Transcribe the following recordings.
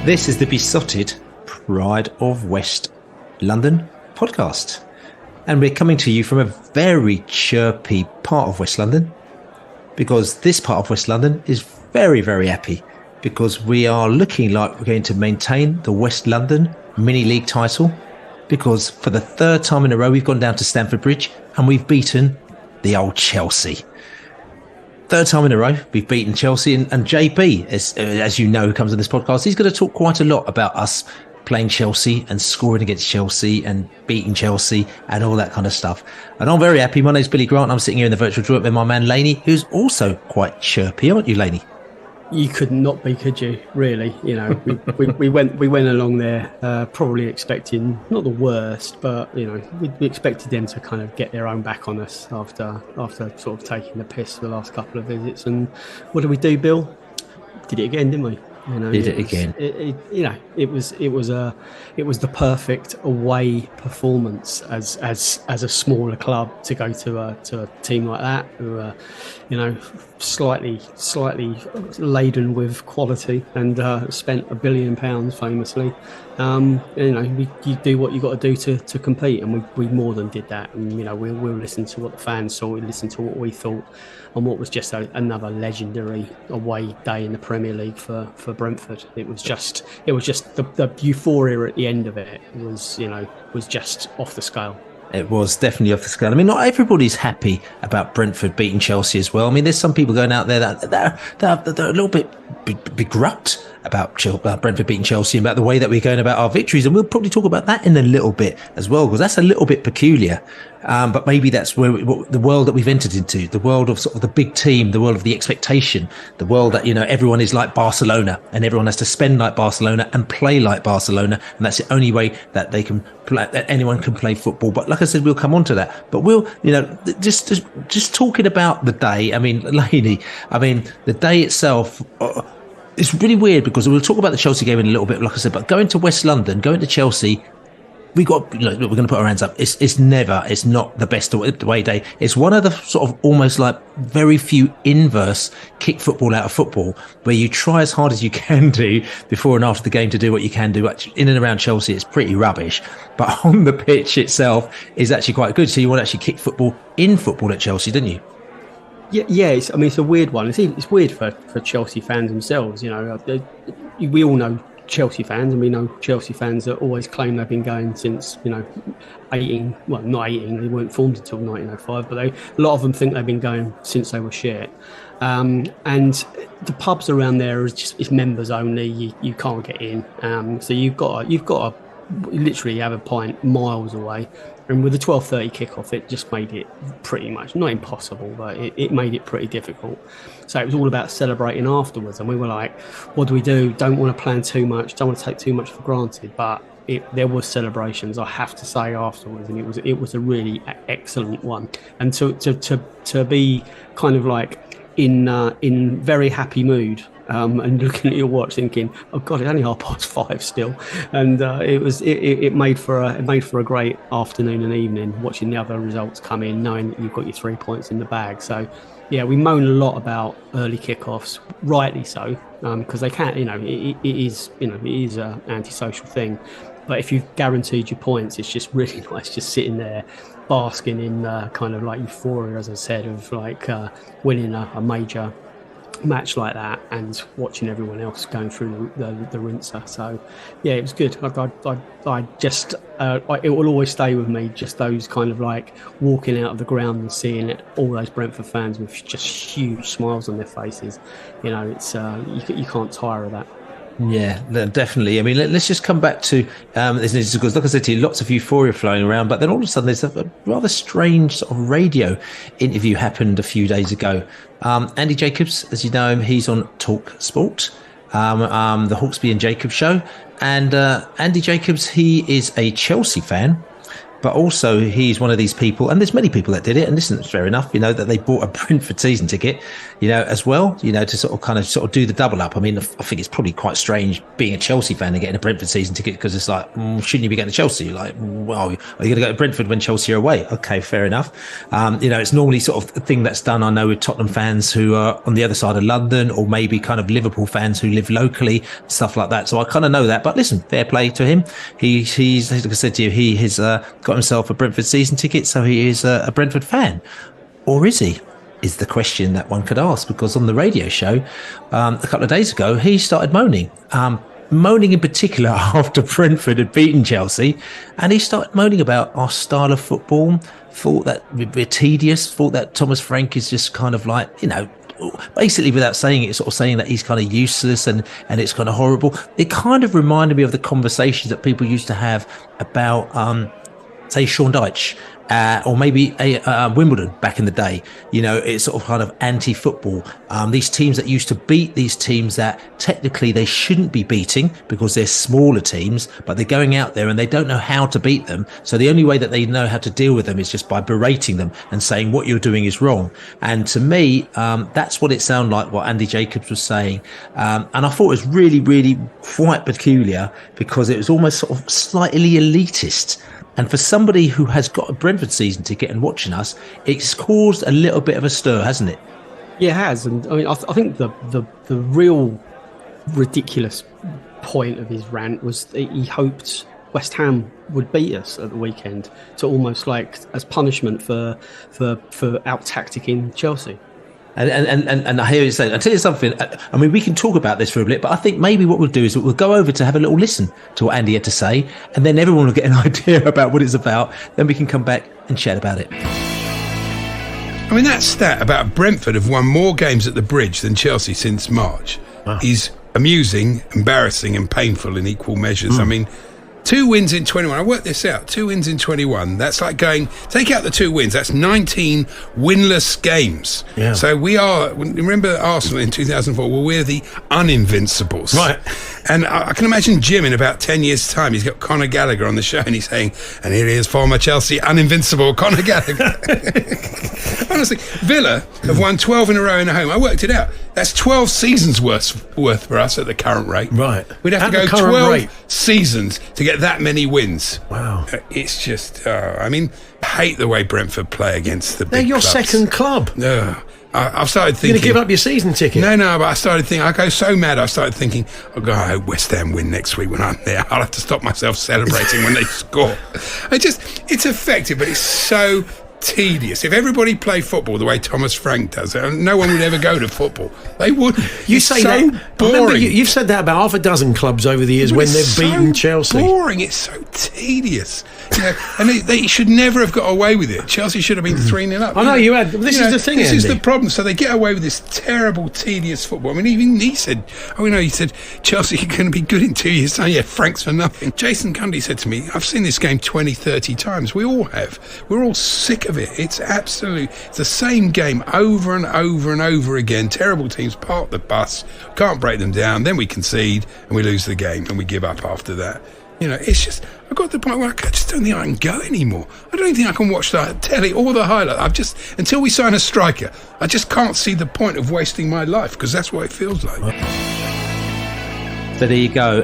This is the Besotted Pride of West London podcast. And we're coming to you from a very chirpy part of West London, because this part of West London is very, very happy, because we are looking like we're going to maintain the West London mini league title, because for the third time in a row, we've gone down to Stamford Bridge and we've beaten the old Chelsea. Third time in a row, we've beaten Chelsea, and JB, as you know, who comes on this podcast, he's going to talk quite a lot about us playing Chelsea and scoring against Chelsea and beating Chelsea and all that kind of stuff. And I'm very happy. My name's Billy Grant. I'm sitting here in the virtual draw with my man Laney, who's also quite chirpy, aren't you, Laney? You could not be, could you? Really, you know, we went along there probably expecting not the worst, but you know, we expected them to kind of get their own back on us after sort of taking the piss for the last couple of visits. And what did we do, Bill? Did it again, didn't we? You know, Did it again? It was the perfect away performance as a smaller club to go to a team like that who are, you know, slightly laden with quality and spent £1 billion famously. You know, you do what you got to do to compete, and we more than did that. And you know, we'll listen to what the fans saw, we listened to what we thought, and what was just another legendary away day in the Premier League for Brentford. It was just the euphoria at the end of it was just off the scale. It was definitely off the scale. I mean, not everybody's happy about Brentford beating Chelsea as well. I mean, there's some people going out there that they're a little bit begrudged about Brentford beating Chelsea and about the way that we're going about our victories. And we'll probably talk about that in a little bit as well, because that's a little bit peculiar. But maybe that's where the world that we've entered into, the world of sort of the big team, the world of the expectation, the world that, you know, everyone is like Barcelona and everyone has to spend like Barcelona and play like Barcelona. And that's the only way that they can play, that anyone can play football. But like I said, we'll come on to that. But we'll, you know, just talking about the day. I mean, Laney, the day itself, it's really weird, because we'll talk about the Chelsea game in a little bit, like I said, but going to West London, going to Chelsea, we're going to put our hands up. It's not the best away day. It's one of the sort of almost like very few inverse kick football out of football, where you try as hard as you can do before and after the game to do what you can do. In and around Chelsea, it's pretty rubbish, but on the pitch itself is actually quite good. So you want to actually kick football in football at Chelsea, didn't you? Yeah. It's a weird one. It's weird for Chelsea fans themselves. You know, we all know Chelsea fans, and we know Chelsea fans that always claim they've been going since, you know, 18. Well, not 18. They weren't formed until 1905, but a lot of them think they've been going since they were shit. And the pubs around there is members only. You can't get in. So you've got to literally have a pint miles away. And with the 12:30 kickoff, it just made it pretty much not impossible, but it made it pretty difficult. So it was all about celebrating afterwards, and we were like, "What do we do? Don't want to plan too much. Don't want to take too much for granted." But there was celebrations, I have to say, afterwards, and it was a really excellent one. And to be kind of like in very happy mood. And looking at your watch, thinking, "Oh God, it's only 5:30 still," and it made for a great afternoon and evening, watching the other results come in, knowing that you've got your 3 points in the bag. So, yeah, we moan a lot about early kickoffs, rightly so, because they can't. You know, it is an antisocial thing. But if you've guaranteed your points, it's just really nice just sitting there, basking in kind of like euphoria, as I said, of like winning a major match like that and watching everyone else going through the rinser. So yeah, it was good. I just it will always stay with me, just those kind of like walking out of the ground and seeing all those Brentford fans with just huge smiles on their faces. You know, it's you can't tire of that. Yeah, definitely. I mean, let's just come back to this, because like I said to you, lots of euphoria flowing around, but then all of a sudden there's a rather strange sort of radio interview happened a few days ago. Andy Jacobs, as you know him, he's on Talksport, the Hawksby and Jacobs show, and Andy Jacobs, he is a Chelsea fan, but also he's one of these people, and there's many people that did it, and listen, it's fair enough, that they bought a Brentford season ticket, as well, to sort of do the double up. I mean, I think it's probably quite strange being a Chelsea fan and getting a Brentford season ticket, because it's like, shouldn't you be going to Chelsea? Like, well, are you going to go to Brentford when Chelsea are away? Okay, fair enough. It's normally sort of a thing that's done, I know, with Tottenham fans who are on the other side of London, or maybe kind of Liverpool fans who live locally, stuff like that. So I kind of know that, but listen, fair play to him. He's, like I said to you, he has got himself a Brentford season ticket, so he is a Brentford fan. Or is he? Is the question that one could ask, because on the radio show a couple of days ago, he started moaning in particular after Brentford had beaten Chelsea, and he started moaning about our style of football, thought that we're tedious, thought that Thomas Frank is just kind of like, basically, without saying it, sort of saying that he's kind of useless and it's kind of horrible. It kind of reminded me of the conversations that people used to have about say Sean Dyche, or maybe Wimbledon back in the day. It's sort of kind of anti-football. These teams that used to beat these teams that technically they shouldn't be beating because they're smaller teams, but they're going out there and they don't know how to beat them. So the only way that they know how to deal with them is just by berating them and saying what you're doing is wrong. And to me, that's what it sounded like, what Andy Jacobs was saying. And I thought it was really, really quite peculiar, because it was almost sort of slightly elitist. And for somebody who has got a Brentford season ticket and watching us, it's caused a little bit of a stir, hasn't it? Yeah, it has. And I mean, I think the real ridiculous point of his rant was that he hoped West Ham would beat us at the weekend, to almost like as punishment for out-tacticking Chelsea. And I hear you saying, I'll tell you something, I mean, we can talk about this for a bit, but I think maybe what we'll do is we'll go over to have a little listen to what Andy had to say, and then everyone will get an idea about what it's about. Then we can come back and chat about it. I mean, that stat about Brentford have won more games at the Bridge than Chelsea since March is amusing, embarrassing and painful in equal measures. I mean, 2 wins in 21. I worked this out. 2 wins in 21. That's like take out the 2 wins. That's 19 winless games. Yeah. So we are, remember Arsenal in 2004? Well, we're the uninvincibles. Right. And I can imagine Jim in about 10 years' time, he's got Conor Gallagher on the show and he's saying, and here he is, former Chelsea uninvincible Conor Gallagher. Honestly, Villa have won 12 in a row in a home. I worked it out. That's 12 seasons worth for us at the current rate. Right. We'd have to go 12 seasons to get that many wins. Wow. It's just, I mean, I hate the way Brentford play against the big They're your clubs. Second club. I've started thinking... You're going to give up your season ticket? No, but I started thinking... I go so mad, I started thinking, oh, God, I hope West Ham win next week when I'm there. I'll have to stop myself celebrating when they score. It's effective, but it's so tedious. If everybody played football the way Thomas Frank does, no one would ever go to football. They wouldn't. You it's say so that. boring. You've said that about half a dozen clubs over the years when they've beaten Chelsea. Boring. It's so tedious. And they should never have got away with it. Chelsea should have been 3-0 up. I know you had. This is the thing, This Andy. is the problem. So they get away with this terrible, tedious football. I mean, even he said, he said, Chelsea are going to be good in 2 years' time. Yeah, Frank's for nothing. Jason Cundy said to me, I've seen this game 20, 30 times. We all have. We're all sick of it. It's the same game over and over and over again. Terrible teams park the bus, can't break them down, then we concede and we lose the game and we give up after that. It's just, I got to the point where I just don't think I can go anymore. I don't think I can watch the telly or the highlight. Until we sign a striker, I just can't see the point of wasting my life, because that's what it feels like. So there you go.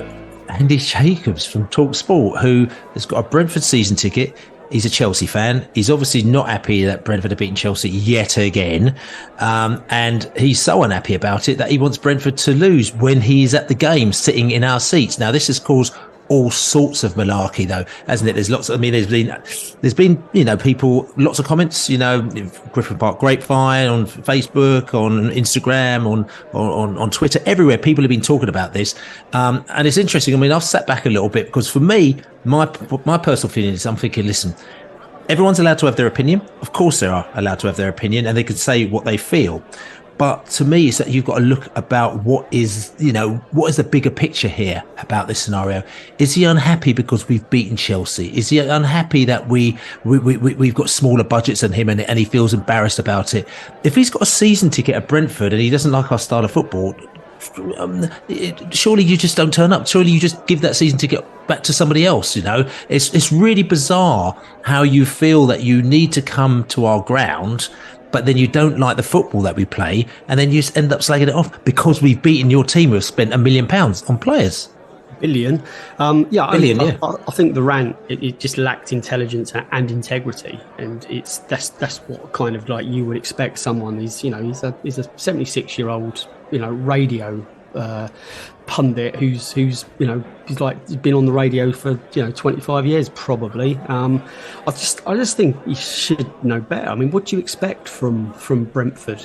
Andy Jacobs from Talksport, who has got a Brentford season ticket. He's a Chelsea fan. He's obviously not happy that Brentford have beaten Chelsea yet again. And he's so unhappy about it that he wants Brentford to lose when he's at the game sitting in our seats. Now, this has caused all sorts of malarkey, though, hasn't it? There's lots. There's been people, lots of comments. Griffin Park Grapevine on Facebook, on Instagram, on Twitter, everywhere. People have been talking about this, and it's interesting. I mean, I've sat back a little bit, because for me, my personal feeling is, I'm thinking, listen, everyone's allowed to have their opinion. Of course, they are allowed to have their opinion, and they can say what they feel. But to me, it's that you've got to look about what is the bigger picture here about this scenario. Is he unhappy because we've beaten Chelsea? Is he unhappy that we've got smaller budgets than him and he feels embarrassed about it? If he's got a season ticket at Brentford and he doesn't like our style of football, surely you just don't turn up. Surely you just give that season ticket back to somebody else. It's really bizarre how you feel that you need to come to our ground, but then you don't like the football that we play, and then you just end up slagging it off because we've beaten your team who have spent £1 million on players. Billion. Billion, I think the rant, it just lacked intelligence and integrity, and that's what kind of like you would expect someone. He's a 76-year-old radio pundit who's he's been on the radio for 25 years probably. I just think he should know better. I mean, what do you expect from Brentford?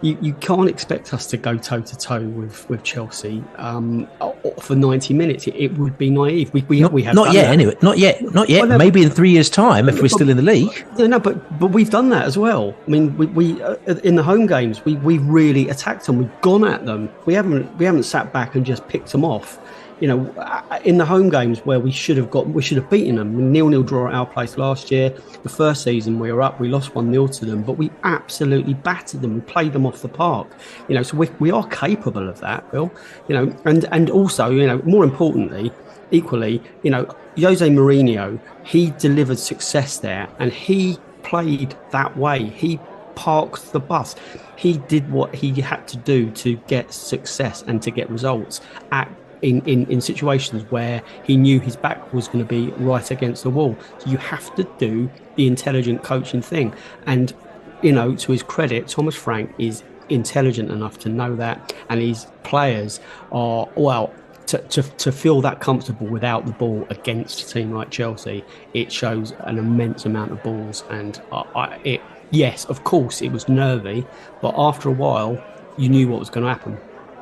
You can't expect us to go toe to toe with Chelsea for 90 minutes. It would be naive. We have not yet. That. Anyway, not yet. Well, maybe in 3 years' time if we're still in the league. No, but we've done that as well. I mean, we in the home games we've really attacked them. We've gone at them. We haven't sat back and just picked them off. In the home games where we should have beaten them. 0-0 draw at our place last year. The first season we were up, we lost 1-0 to them, but we absolutely battered them. We played them off the park. So we are capable of that, Bill. And also, more importantly, equally, Jose Mourinho, he delivered success there, and he played that way. He parked the bus. He did what he had to do to get success and to get results in situations where he knew his back was going to be right against the wall. So you have to do the intelligent coaching thing. And, to his credit, Thomas Frank is intelligent enough to know that, and his players are, to feel that comfortable without the ball against a team like Chelsea, it shows an immense amount of balls. And yes, of course, it was nervy, but after a while, you knew what was going to happen.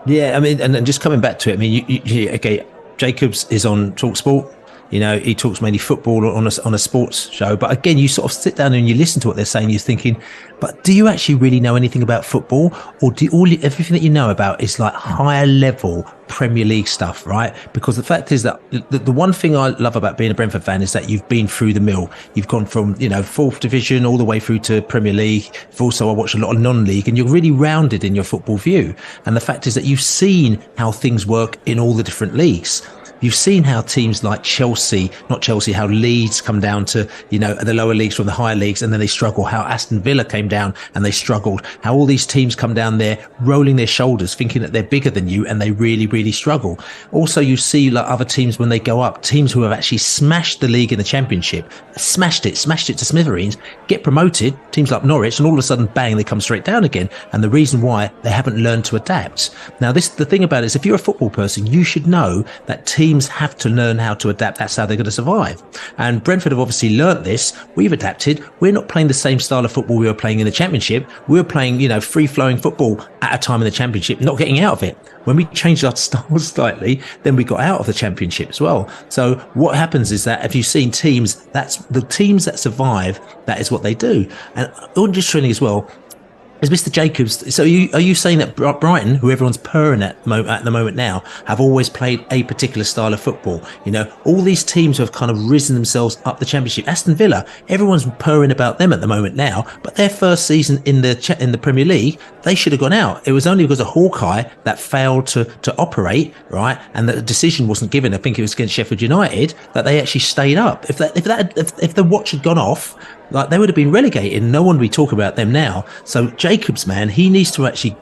Yeah, I mean, and just coming back to it, I mean, okay, Jacobs is on Talksport. He talks mainly football on a sports show. But again, you sort of sit down and you listen to what they're saying. You're thinking, but do you actually really know anything about football, or everything that you know about is like higher level Premier League stuff, right? Because the fact is that the one thing I love about being a Brentford fan is that you've been through the mill. You've gone from fourth division all the way through to Premier League. I watched a lot of non-league, and you're really rounded in your football view. And the fact is that you've seen how things work in all the different leagues. You've seen how teams like how Leeds come down to, the lower leagues from the higher leagues, and then they struggle. How Aston Villa came down and they struggled. How all these teams come down there rolling their shoulders, thinking that they're bigger than you, and they really, really struggle. Also, you see like other teams when they go up, teams who have actually smashed the league in the Championship, smashed it to smithereens, get promoted, teams like Norwich, and all of a sudden, bang, they come straight down again. And the reason why, they haven't learned to adapt. Now, the thing about it is, if you're a football person, you should know that teams have to learn how to adapt. That's how they're going to survive. And Brentford have obviously learnt this. We've adapted. We're not playing the same style of football we were playing in the Championship. We were playing, free-flowing football at a time in the Championship, not getting out of it. When we changed our style slightly, then we got out of the Championship as well. So what happens is that if you've seen teams, that's the teams that survive, that is what they do. And interestingly as well, is Mr. Jacobs, so are you saying that Brighton, who everyone's purring at the moment now, have always played a particular style of football? All these teams who have kind of risen themselves up the Championship. Aston Villa, everyone's purring about them at the moment now, but their first season in the Premier League, they should have gone out. It was only because of Hawkeye that failed to operate, right? And the decision wasn't given. I think it was against Sheffield United that they actually stayed up. If the watch had gone off, like they would have been relegated. No one would be talking about them now. So Jacobs, man, he needs to actually,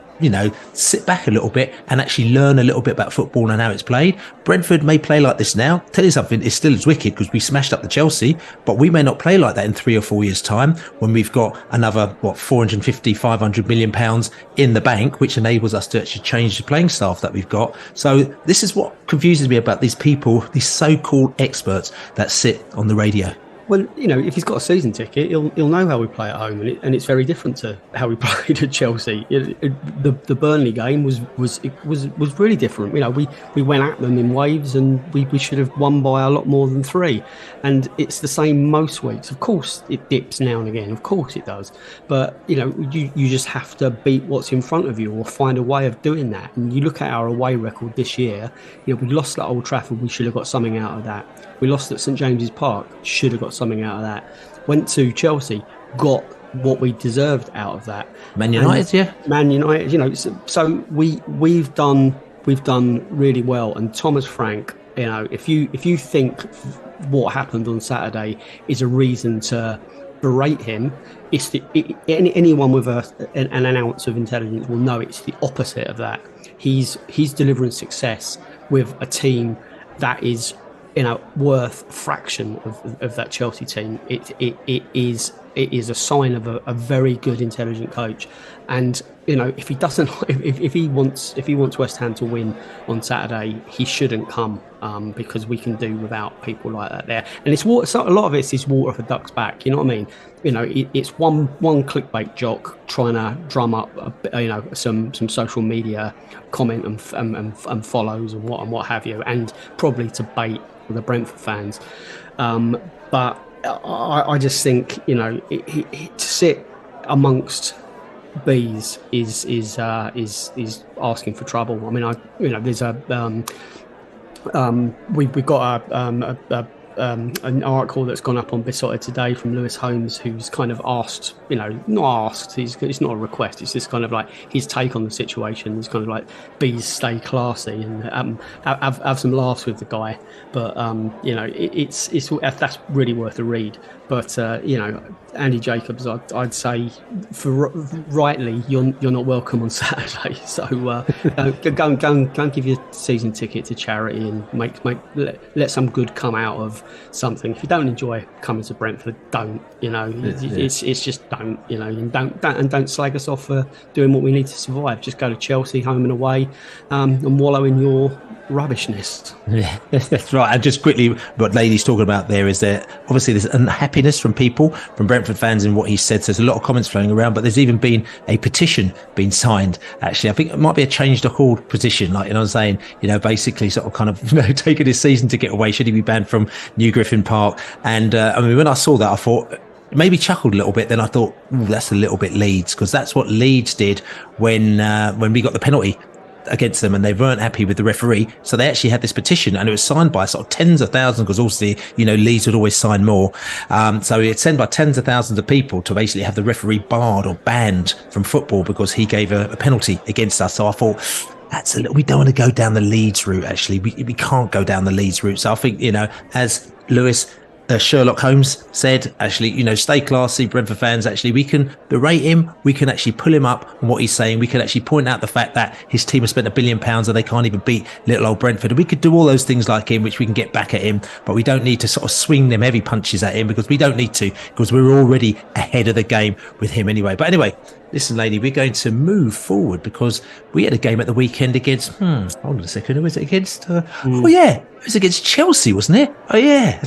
sit back a little bit and actually learn a little bit about football and how it's played. Brentford may play like this now. Tell you something, it's still as wicked because we smashed up the Chelsea, but we may not play like that in 3 or 4 years' time when we've got another, 450, 500 million pounds in the bank, which enables us to actually change the playing staff that we've got. So this is what confuses me about these people, these so-called experts that sit on the radio. Well, if he's got a season ticket, he'll know how we play at home, and it's very different to how we played at Chelsea. The Burnley game was really different. We went at them in waves, and we should have won by a lot more than 3. And it's the same most weeks. Of course, it dips now and again. Of course, it does. But you just have to beat what's in front of you, or find a way of doing that. And you look at our away record this year. We lost at Old Trafford. We should have got something out of that. We lost at St James's Park. Should have got something out of that. Went to Chelsea. Got what we deserved out of that. Man United, Man United, so we've done really well. And Thomas Frank, if you think what happened on Saturday is a reason to berate him, anyone with an ounce of intelligence will know it's the opposite of that. He's delivering success with a team that is worth a fraction of that Chelsea team. It is a sign of a very good, intelligent coach. And if he wants West Ham to win on Saturday, he shouldn't come, because we can do without people like that there. And a lot of it is water for ducks back. You know what I mean? It's one clickbait jock trying to drum up some social media comment and follows and what have you, and probably to bait the Brentford fans. But I just think to sit amongst bees is asking for trouble. I mean, there's we've got an article that's gone up on Besotted today from Lewis Holmes, who's kind of asked, not asked, it's not a request, it's just kind of like his take on the situation. It's kind of like, bees stay classy, and have some laughs with the guy. But it's that's really worth a read. But Andy Jacobs, I'd say, for rightly, you're not welcome on Saturday. So go and give your season ticket to charity and let some good come out of something. If you don't enjoy coming to Brentford, don't. It's just don't. And don't slag us off for doing what we need to survive. Just go to Chelsea, home and away, and wallow in your rubbishness. Yeah, that's right. And just quickly, what Laney's talking about there is that obviously there's unhappiness from people, from Brentford fans, in what he said. So there's a lot of comments flowing around, but there's even been a petition being signed. Actually, I think it might be a change.org petition, like, I'm saying, basically sort of kind of taking his season ticket away. Should he be banned from New Griffin Park? And when I saw that, I thought, maybe chuckled a little bit. Then I thought, that's a little bit Leeds, because that's what Leeds did when we got the penalty against them, and they weren't happy with the referee, so they actually had this petition, and it was signed by sort of tens of thousands, because obviously Leeds would always sign more, so it's sent by tens of thousands of people to basically have the referee barred or banned from football because he gave a penalty against us. So I thought, we don't want to go down the Leeds route. Actually, we can't go down the Leeds route. So I think, as Lewis Sherlock Holmes said, actually, stay classy, Brentford fans. Actually, we can berate him. We can actually pull him up on what he's saying. We can actually point out the fact that his team has spent £1 billion and they can't even beat little old Brentford. And we could do all those things like him, which we can get back at him. But we don't need to sort of swing them heavy punches at him, because we don't need to, because we're already ahead of the game with him anyway. But anyway, listen, lady, we're going to move forward, because we had a game at the weekend against, hold on a second, who was it against? Oh, yeah, it was against Chelsea, wasn't it? Oh, yeah.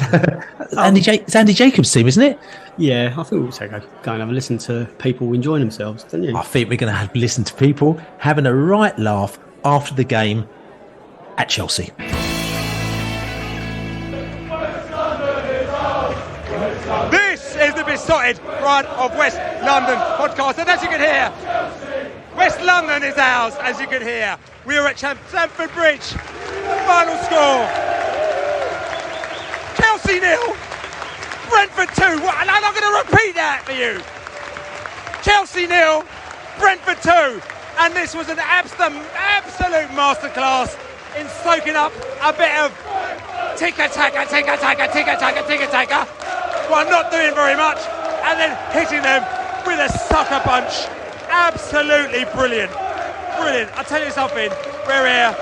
It's Andy Jacobs' team, isn't it? Yeah, I think we'll go and have a listen to people enjoying themselves, don't you? I think we're going to listen to people having a right laugh after the game at Chelsea. This is the Besotted Front of West London podcast, and as you can hear, West London is ours, as you can hear. We are at Stamford Bridge. Final score: Chelsea 0, Brentford 2. And I'm going to repeat that for you. Chelsea 0, Brentford 2. And this was an absolute masterclass in soaking up a bit of tick-a-taka, while not doing very much, and then hitting them with a sucker punch. Absolutely brilliant. I'll tell you something, we're here,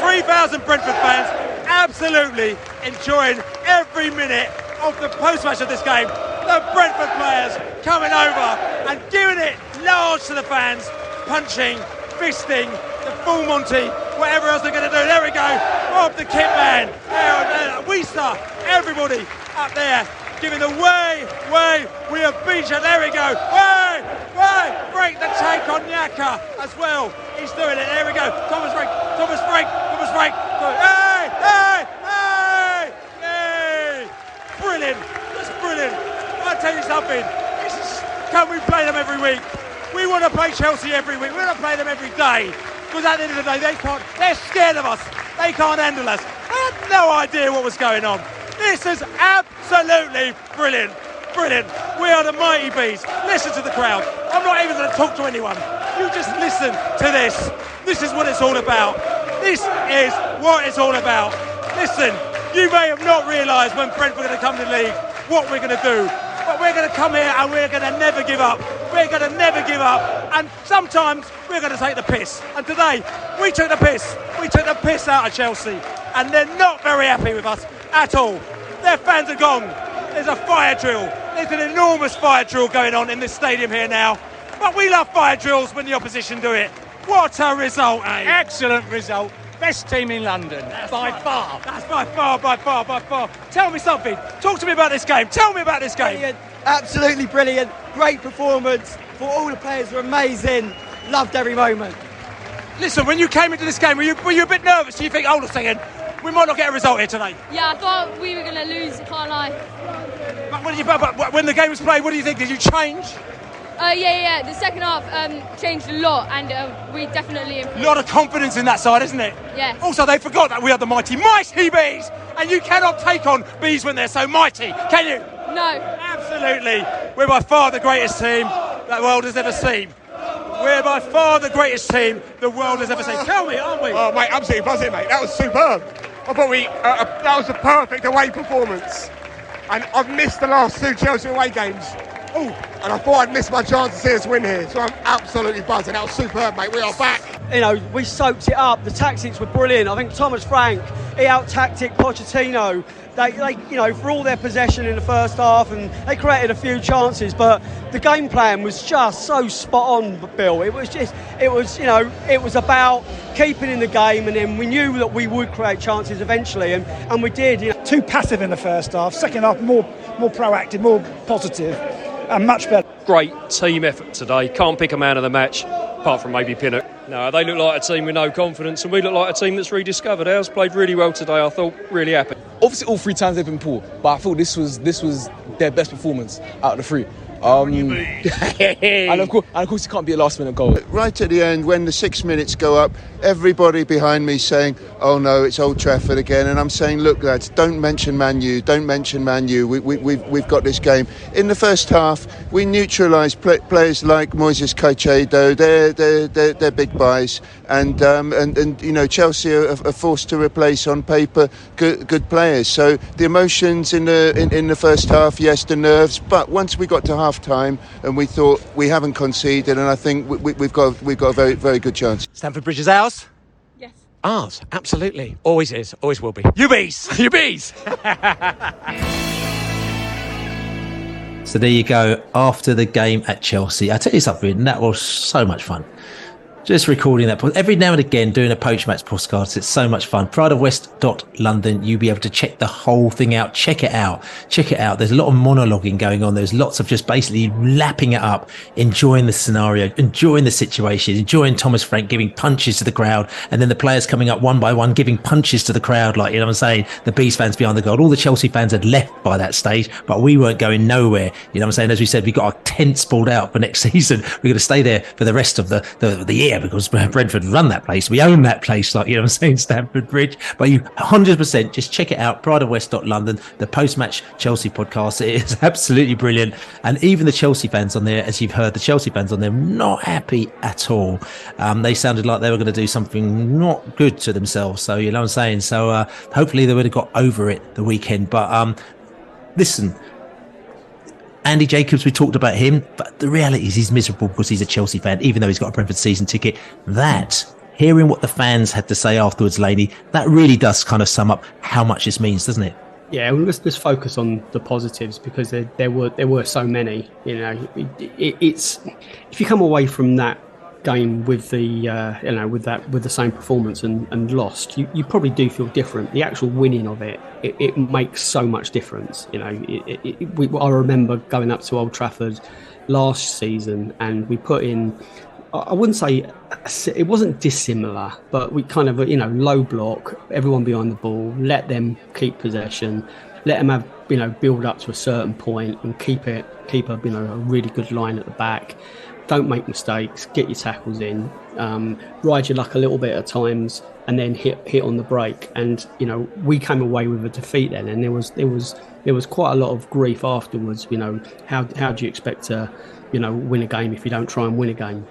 3,000 Brentford fans, absolutely enjoying every minute of the post-match of this game. The Brentford players coming over and giving it large to the fans, punching, fisting, the full Monty, whatever else they're going to do. There we go, Rob the kit man, Weester, everybody up there giving the way, we have beat you, there we go, way, break the tank on Yaka as well, he's doing it, there we go, Thomas Frank, hey, brilliant, that's brilliant. I'll tell you something, can we play them every week? We want to play Chelsea every week, we want to play them every day, because at the end of the day, they're scared of us, they can't handle us, they had no idea what was going on. This is absolutely brilliant. brilliant. We are the mighty bees. Listen to the crowd. I'm not even going to talk to anyone. You just listen to this. This is what it's all about. This is what it's all about. Listen, you may have not realised when Brentford are going to come to the league what we're going to do. But we're going to come here and we're going to never give up. We're going to never give up. And sometimes we're going to take the piss. And today, we took the piss. We took the piss out of Chelsea. And they're not very happy with us at all. Their fans are gone. There's a fire drill. There's an enormous fire drill going on in this stadium here now. But we love fire drills when the opposition do it. What a result, eh? Excellent result. Best team in London, by far. That's by far. Tell me something. Talk to me about this game. Tell me about this game. Brilliant. Absolutely brilliant. Great performance. For all the players were amazing. Loved every moment. Listen, when you came into this game, were you a bit nervous? Do you think, hold on a second, we might not get a result here today? Yeah, I thought we were going to lose, can't lie. But when the game was played, what do you think? Did you change? Yeah. The second half changed a lot, and we definitely improved. A lot of confidence in that side, isn't it? Yeah. Also, they forgot that we are the mighty bees, and you cannot take on bees when they're so mighty, can you? No. Absolutely. We're by far the greatest team the world has ever seen. We're by far the greatest team the world has ever seen. Tell me, aren't we? Oh, mate, absolutely buzzing, mate. That was superb. I thought that was a perfect away performance. And I've missed the last two Chelsea away games. Oh, and I thought I'd missed my chance to see us win here. So I'm absolutely buzzing. That was superb, mate. We are back. You know, we soaked it up. The tactics were brilliant. I think Thomas Frank, he out-tacticked Pochettino. They, you know, for all their possession in the first half, and they created a few chances, but the game plan was just so spot on, Bill. It was about keeping in the game, and then we knew that we would create chances eventually, and we did. You know. Too passive in the first half. Second half, more proactive, more positive, and much better. Great team effort today. Can't pick a man of the match, apart from maybe Pinnock. No, they look like a team with no confidence, and we look like a team that's rediscovered. Ours played really well today. I thought really happy. Obviously, all three times they've been poor, but I thought this was their best performance out of the three. And of course, it can't be a last-minute goal. Right at the end, when the 6 minutes go up, everybody behind me saying, "Oh no, it's Old Trafford again," and I'm saying, "Look, lads, don't mention Man U. Don't mention Man U. We've got this game." In the first half, we neutralised players like Moises Caicedo. They're big buys, and you know, Chelsea are forced to replace on paper good players. So the emotions in the first half, yes, the nerves, but once we got to half time and we thought we haven't conceded, and I think we've got a very, very good chance. Stamford Bridge is ours. Yes. Ours, absolutely. Always is, always will be. You bees. You bees. So there you go. After the game at Chelsea, I tell you something, that was so much fun. Just recording that. Every now and again, doing a post-match podcast, it's so much fun. prideofwest.london, you'll be able to check the whole thing out. Check it out. There's a lot of monologuing going on. There's lots of just basically lapping it up, enjoying the scenario, enjoying the situation, enjoying Thomas Frank giving punches to the crowd, and then the players coming up one by one, giving punches to the crowd. Like, you know what I'm saying? The Bees fans behind the goal. All the Chelsea fans had left by that stage, but we weren't going nowhere. You know what I'm saying? As we said, we got our tents pulled out for next season. We're going to stay there for the rest of the year, because Brentford run that place. We own that place, like, you know what I'm saying, Stamford Bridge. But you 100% just check it out, prideofwest.london, the post-match Chelsea podcast. It is absolutely brilliant. And even the Chelsea fans on there, as you've heard, the Chelsea fans on there, not happy at all. They sounded like they were going to do something not good to themselves. So, you know what I'm saying? So hopefully they would have got over it the weekend. But listen, Andy Jacobs, we talked about him, but the reality is he's miserable because he's a Chelsea fan, even though he's got a Brentford season ticket. Hearing what the fans had to say afterwards, Laney, that really does kind of sum up how much this means, doesn't it? Yeah, well, let's focus on the positives, because there were so many. You know, it's if you come away from that game with the with the same performance and lost, you probably do feel different. The actual winning of it makes so much difference. You know, I remember going up to Old Trafford last season, and we put in, I wouldn't say it wasn't dissimilar, but we kind of, you know, low block, everyone behind the ball, let them keep possession, let them have, you know, build up to a certain point and keep a, you know, a really good line at the back. Don't make mistakes, get your tackles in, ride your luck a little bit at times, and then hit on the break. And we came away with a defeat then, and there was quite a lot of grief afterwards. How do you expect to win a game if you don't try and win a game?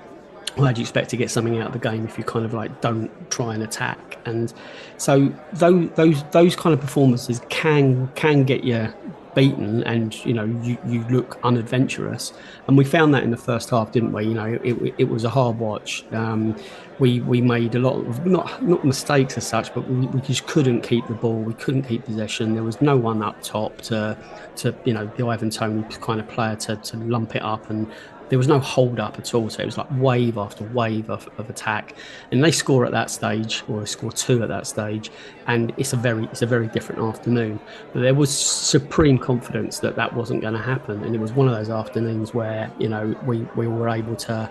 How do you expect to get something out of the game if you kind of like don't try and attack? And so those kind of performances can get you beaten, and you look unadventurous. And we found that in the first half, didn't we? It was a hard watch. We made a lot of not mistakes as such, but we just couldn't keep the ball. We couldn't keep possession. There was no one up top to the Ivan Toney kind of player to lump it up, and there was no hold up at all. So it was like wave after wave of attack, and they score at that stage, or they score 2 at that stage, and it's a very different afternoon. But there was supreme confidence that wasn't going to happen, and it was one of those afternoons where we were able to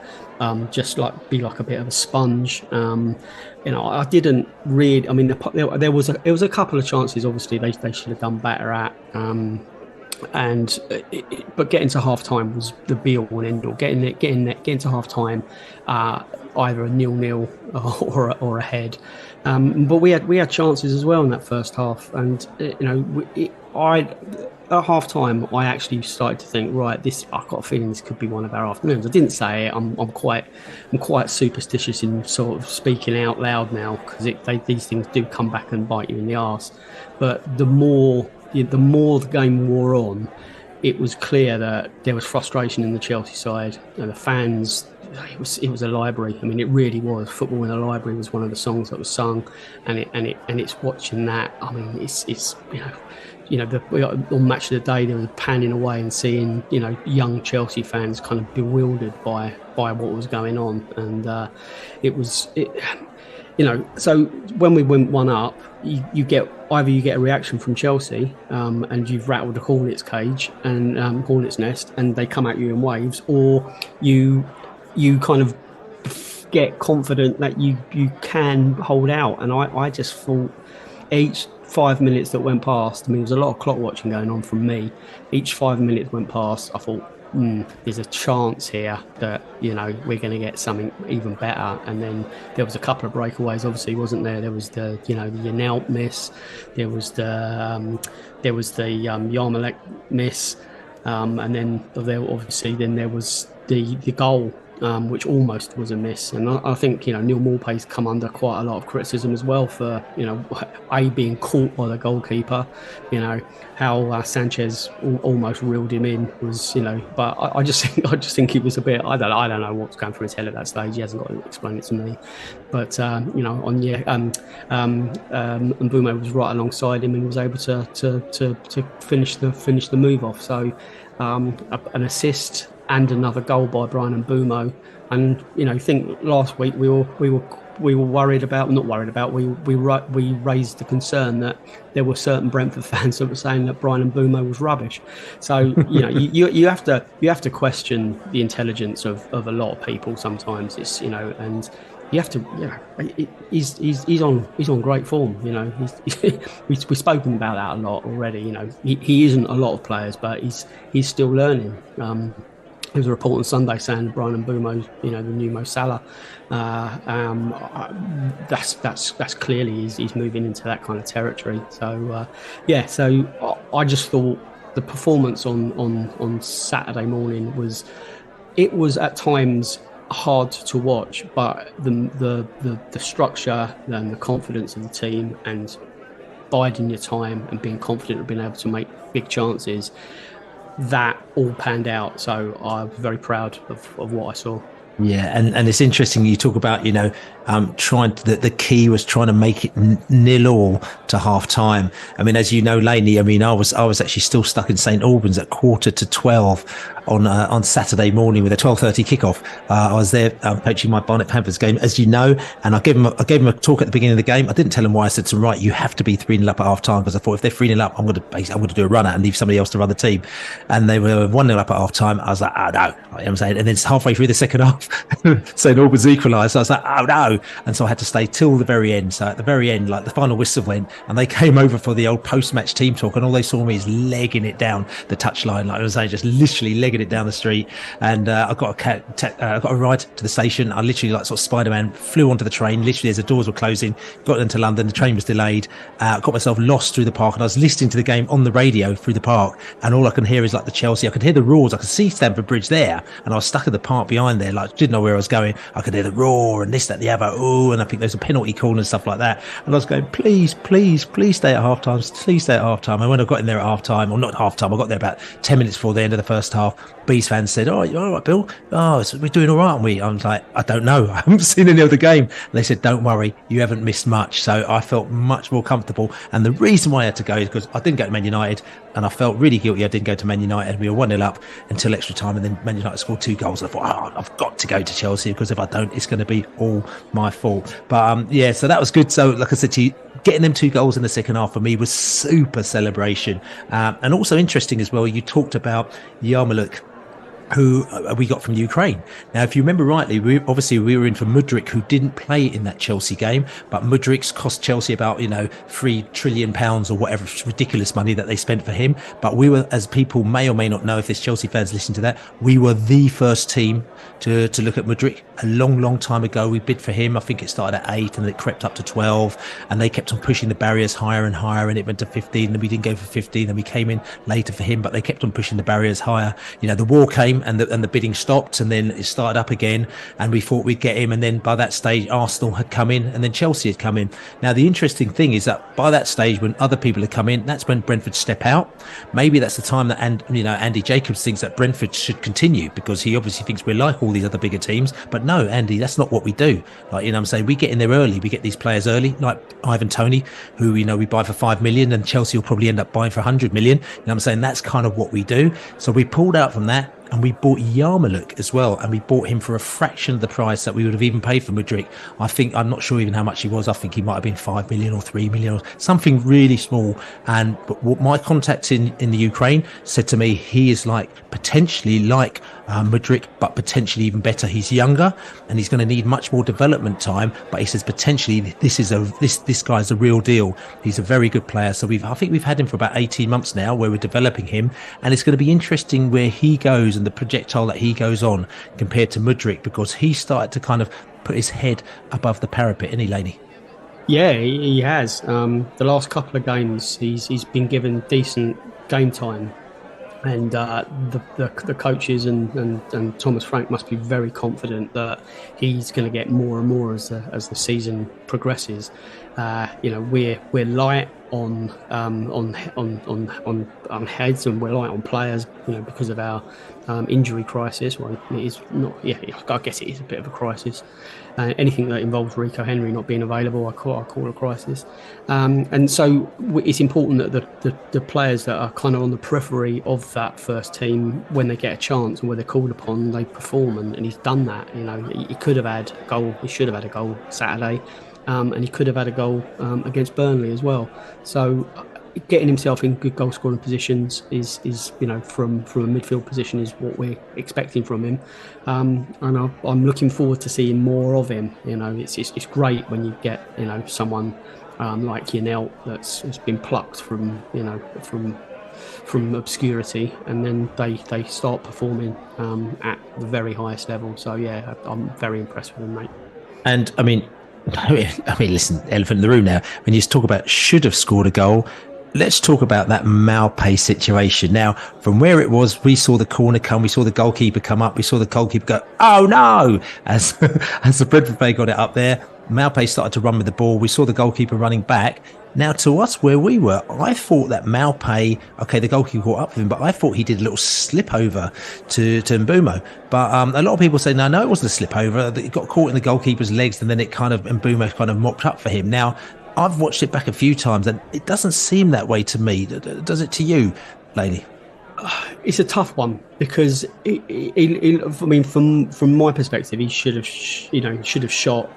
just like be like a bit of a sponge. I didn't really. I mean, there was a couple of chances. Obviously, they should have done better at. But getting to half time was the be all and end all. Getting to half time, either a 0-0 or ahead. But we had chances as well in that first half, and at half time I actually started to think, right, I've got a feeling this could be one of our afternoons. I didn't say it. I'm quite superstitious in sort of speaking out loud now, because these things do come back and bite you in the arse. But the more the game wore on, it was clear that there was frustration in the Chelsea side, and the fans. It was a library. I mean, it really was. Football in a Library was one of the songs that was sung, and it's watching that. I mean, it's on Match of the Day there was panning away and seeing young Chelsea fans kind of bewildered by what was going on, and so when we went 1 up, you get a reaction from Chelsea, and you've rattled the Hornets cage and Hornets nest, and they come at you in waves, or you kind of get confident that you can hold out. And I just thought each 5 minutes that went past, I mean, there was a lot of clock watching going on from me. Each 5 minutes went past, I thought, there's a chance here that we're going to get something even better. And then there was a couple of breakaways, obviously, wasn't there? There was the the Yanaut miss, there was the Yarmolenko miss, and then there was the goal, which almost was a miss. And I think Neil Maupay's come under quite a lot of criticism as well for being caught by the goalkeeper. How Sanchez almost reeled him in was But I just think he was a bit. I don't know what's going through his head at that stage. He hasn't got to explain it to me. But Mbeumo was right alongside him and was able to finish the move off. So an assist and another goal by Brian Mbeumo. And I think last week we were worried about, not worried about, we raised the concern that there were certain Brentford fans that were saying that Brian Mbeumo was rubbish. So you have to question the intelligence of a lot of people sometimes. It's and you have to. He's on great form. We've spoken about that a lot already. He isn't a lot of players, but he's still learning. There was a report on Sunday saying Brian Mbeumo's, the new Mo Salah. That's clearly he's moving into that kind of territory. So so I just thought the performance on Saturday morning was at times hard to watch, but the structure and the confidence of the team and biding your time and being confident of being able to make big chances, that all panned out. So I was very proud of what I saw. Yeah, and it's interesting you talk about the key was trying to make it 0-0 to half time. I mean, as you know, Laney, I mean, I was actually still stuck in St Albans at 11:45 on Saturday morning with a 12:30 kickoff. I was there coaching my Barnet Panthers game, as you know, and I gave him a talk at the beginning of the game. I didn't tell him why. I said to him, right, you have to be 3-0 up at half time, because I thought if they're 3-0 up, I'm going to do a run out and leave somebody else to run the team. And they were 1-0 up at half time. I was like, no, you know what I'm saying. And then halfway through the second half, half, saying all was equalised. So I was like, oh no. And so I had to stay till the very end. So at the very end, like the final whistle went and they came over for the old post-match team talk, and all they saw me is legging it down the touchline. Like I was saying, just literally legging it down the street. And I got a ride to the station. I literally, like sort of Spider-Man, flew onto the train, literally as the doors were closing, got into London, the train was delayed, got myself lost through the park, and I was listening to the game on the radio through the park, and all I can hear is like the Chelsea. I could hear the roars. I could see Stamford Bridge there, and I was stuck in the park behind there, like didn't know where I was going. I could hear the roar and this, that, the other. Oh, and I think there's a penalty call and stuff like that. And I was going, please stay at half time. Please stay at half time. And when I got in there at half time, or not half time, I got there about 10 minutes before the end of the first half. Bees fans said, "Oh, you're all right, Bill. Oh, so we're doing all right, aren't we?" I was like, "I don't know. I haven't seen any of the game." And they said, "Don't worry, you haven't missed much." So I felt much more comfortable. And the reason why I had to go is because I didn't go to Man United, and I felt really guilty I didn't go to Man United. We were 1-0 up until extra time, and then Man United scored 2 goals. I thought, I've got to go to Chelsea, because if I don't, it's going to be all my fault. But yeah, so that was good. So like I said to you, getting them 2 goals in the second half for me was super celebration. And also interesting as well, you talked about Yarmouk, who we got from Ukraine. Now, if you remember rightly, we were in for Mudryk, who didn't play in that Chelsea game, but Mudryk's cost Chelsea about, £3 trillion or whatever ridiculous money that they spent for him. But we were, as people may or may not know, if there's Chelsea fans listening to that, we were the first team to look at Mudryk a long time ago. We bid for him. I think it started at 8 and it crept up to 12, and they kept on pushing the barriers higher and higher, and it went to 15, and we didn't go for 15, and we came in later for him, but they kept on pushing the barriers higher. The war came and the bidding stopped, and then it started up again, and we thought we'd get him, and then by that stage Arsenal had come in, and then Chelsea had come in. Now the interesting thing is that by that stage, when other people had come in, that's when Brentford step out. Maybe that's the time that Andy Jacobs thinks that Brentford should continue, because he obviously thinks we're like all these other bigger teams. But no, Andy, that's not what we do. I'm saying, we get in there early, we get these players early, like Ivan Toney, who we buy for 5 million, and Chelsea will probably end up buying for 100 million. I'm saying that's kind of what we do. So we pulled out from that, and we bought Yarmouk as well, and we bought him for a fraction of the price that we would have even paid for Mudryk. I'm not sure even how much he was. I think he might have been 5 million or 3 million or something really small. And what my contacts in the Ukraine said to me, he is potentially like Mudryk, but potentially even better. He's younger, and he's going to need much more development time. But he says potentially this guy's a real deal. He's a very good player. So I think we've had him for about 18 months now, where we're developing him, and it's going to be interesting where he goes and the projectile that he goes on compared to Mudryk, because he started to kind of put his head above the parapet, isn't he, Laney? Yeah, he has. The last couple of games, he's been given decent game time. And the coaches and Thomas Frank must be very confident that he's going to get more and more as the season progresses. We're light on heads, and we're light on players, because of our injury crisis. Well, it is not. Yeah, I guess it is a bit of a crisis. Anything that involves Rico Henry not being available, I call a crisis. And so it's important that the players that are kind of on the periphery of that first team, when they get a chance and when they're called upon, they perform. And he's done that. He could have had a goal. He should have had a goal Saturday. And he could have had a goal against Burnley as well. So getting himself in good goal scoring positions is from a midfield position is what we're expecting from him. And I'm looking forward to seeing more of him. It's great when you get someone like Yanelt that's been plucked from obscurity, and then they start performing at the very highest level. So yeah, I'm very impressed with him, mate. And I mean, listen, elephant in the room now. When you talk about should have scored a goal, let's talk about that Maupay situation. Now, from where it was, we saw the corner come, we saw the goalkeeper come up, we saw the goalkeeper go, "Oh no!" As the Brentford player got it up there, Maupay started to run with the ball. We saw the goalkeeper running back. Now, to us, where we were, I thought that Maupay, okay, the goalkeeper caught up with him, but I thought he did a little slip over to Mbeumo. But a lot of people say, no, it wasn't a slip over. It got caught in the goalkeeper's legs, and then Mbeumo kind of mopped up for him. Now, I've watched it back a few times, and it doesn't seem that way to me. Does it to you, Laney? It's a tough one, because from my perspective, he should have shot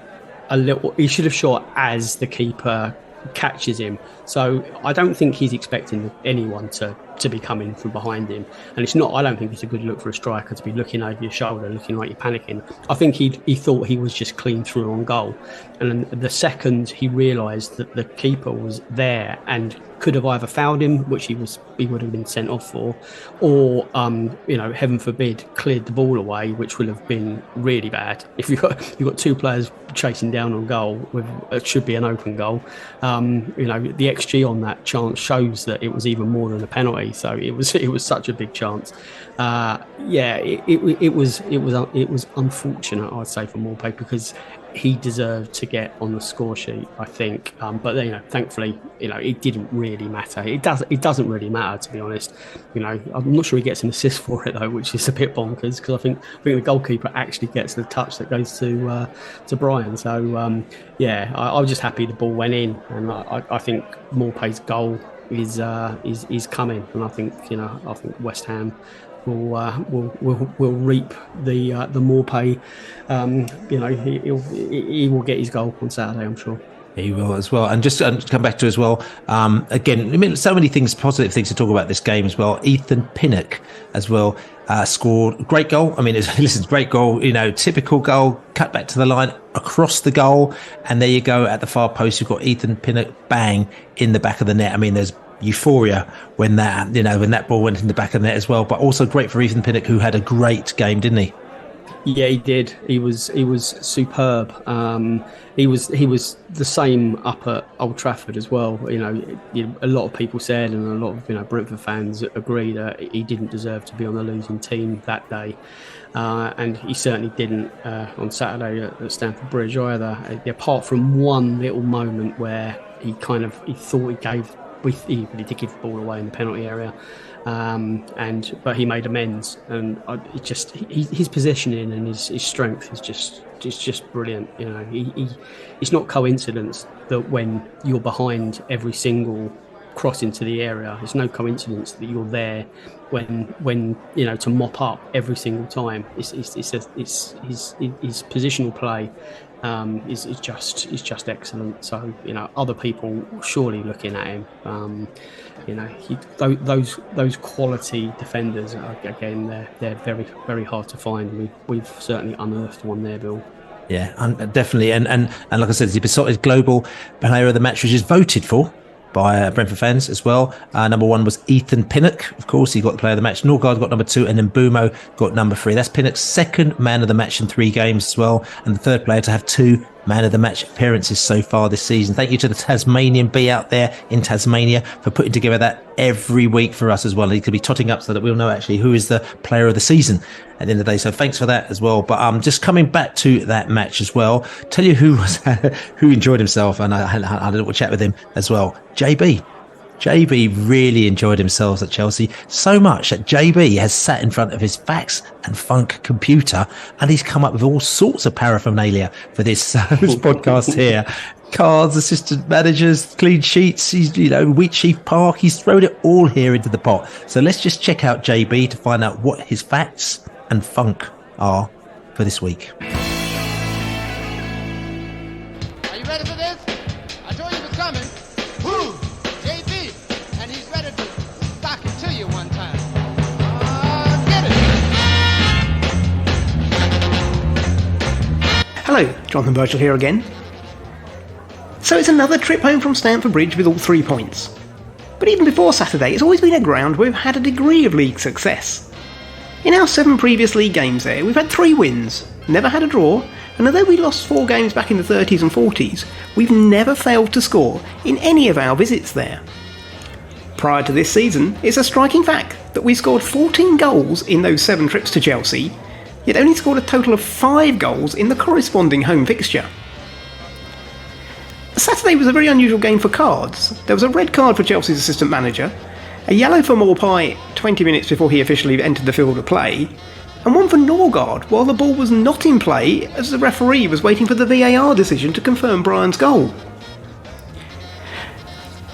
a little. He should have shot as the keeper catches him. So I don't think he's expecting anyone to to be coming from behind him. And it's not, I don't think it's a good look for a striker to be looking over your shoulder, looking like you're panicking. I think he thought he was just clean through on goal. And then the second he realised that the keeper was there and could have either fouled him, which he would have been sent off for, or heaven forbid, cleared the ball away, which would have been really bad. If you've got two players chasing down on goal with it should be an open goal, the XG on that chance shows that it was even more than a penalty. So it was such a big chance. It was unfortunate, I'd say, for Maupay, because he deserved to get on the score sheet, I think. But thankfully, it didn't really matter. It doesn't really matter, to be honest. I'm not sure he gets an assist for it though, which is a bit bonkers, because I think the goalkeeper actually gets the touch that goes to Brian. So I was just happy the ball went in, and I think Maupay's goal is coming, and I think West Ham will reap the Maupay. He will get his goal on Saturday, I'm sure. He will as well. And just to come back to as well, again, so many things, positive things to talk about this game as well. Ethan Pinnock as well scored. Great goal. I mean, great goal, typical goal, cut back to the line, across the goal. And there you go, at the far post, you've got Ethan Pinnock, bang, in the back of the net. I mean, there's euphoria when that ball went in the back of the net as well. But also great for Ethan Pinnock, who had a great game, didn't he? Yeah, he did. He was superb. He was the same up at Old Trafford as well. A lot of people said, and a lot of Brentford fans agree, that he didn't deserve to be on the losing team that day, and he certainly didn't on Saturday at Stamford Bridge either. Apart from one little moment where he thought he did give the ball away in the penalty area. But he made amends, and his positioning and his strength is just brilliant. It's not coincidence that when you're behind every single cross into the area, it's no coincidence that you're there when to mop up every single time. His positional play is just excellent. So other people surely looking at him. Those quality defenders again, they're very, very hard to find. We've certainly unearthed one there, Bill. Yeah, definitely. And like I said, the besotted global player of the match, which is voted for by Brentford fans as well. Number one was Ethan Pinnock. Of course, he got the player of the match. Norgard got number 2, and then Bumo got number 3. That's Pinnock's second man of the match in 3 games as well, and the third player to have 2 man of the match appearances so far this season. Thank you to the Tasmanian Bee out there in Tasmania for putting together that every week for us as well. He could be totting up so that we'll know actually who is the player of the season at the end of the day. So thanks for that as well. But just coming back to that match as well, tell you who enjoyed himself, and I had a little chat with him as well. JB really enjoyed himself at Chelsea, so much that JB has sat in front of his Facts and Funk computer, and he's come up with all sorts of paraphernalia for this podcast here. Cards, assistant managers, clean sheets, Wheatsheaf Park, he's thrown it all here into the pot. So let's just check out JB to find out what his Facts and Funk are for this week. Are you ready for this? I told you it was coming. Woo! JB, and he's ready to stock it to you one time. Get it! Hello, Jonathan Birchall here again. So it's another trip home from Stamford Bridge with all 3 points. But even before Saturday, it's always been a ground where we've had a degree of league success. In our 7 previous league games there, we've had 3 wins, never had a draw, and although we lost 4 games back in the 30s and 40s, we've never failed to score in any of our visits there. Prior to this season, it's a striking fact that we scored 14 goals in those 7 trips to Chelsea, yet only scored a total of 5 goals in the corresponding home fixture. Saturday was a very unusual game for cards. There was a red card for Chelsea's assistant manager, a yellow for Maupay 20 minutes before he officially entered the field of play, and one for Norgard while the ball was not in play as the referee was waiting for the VAR decision to confirm Brian's goal.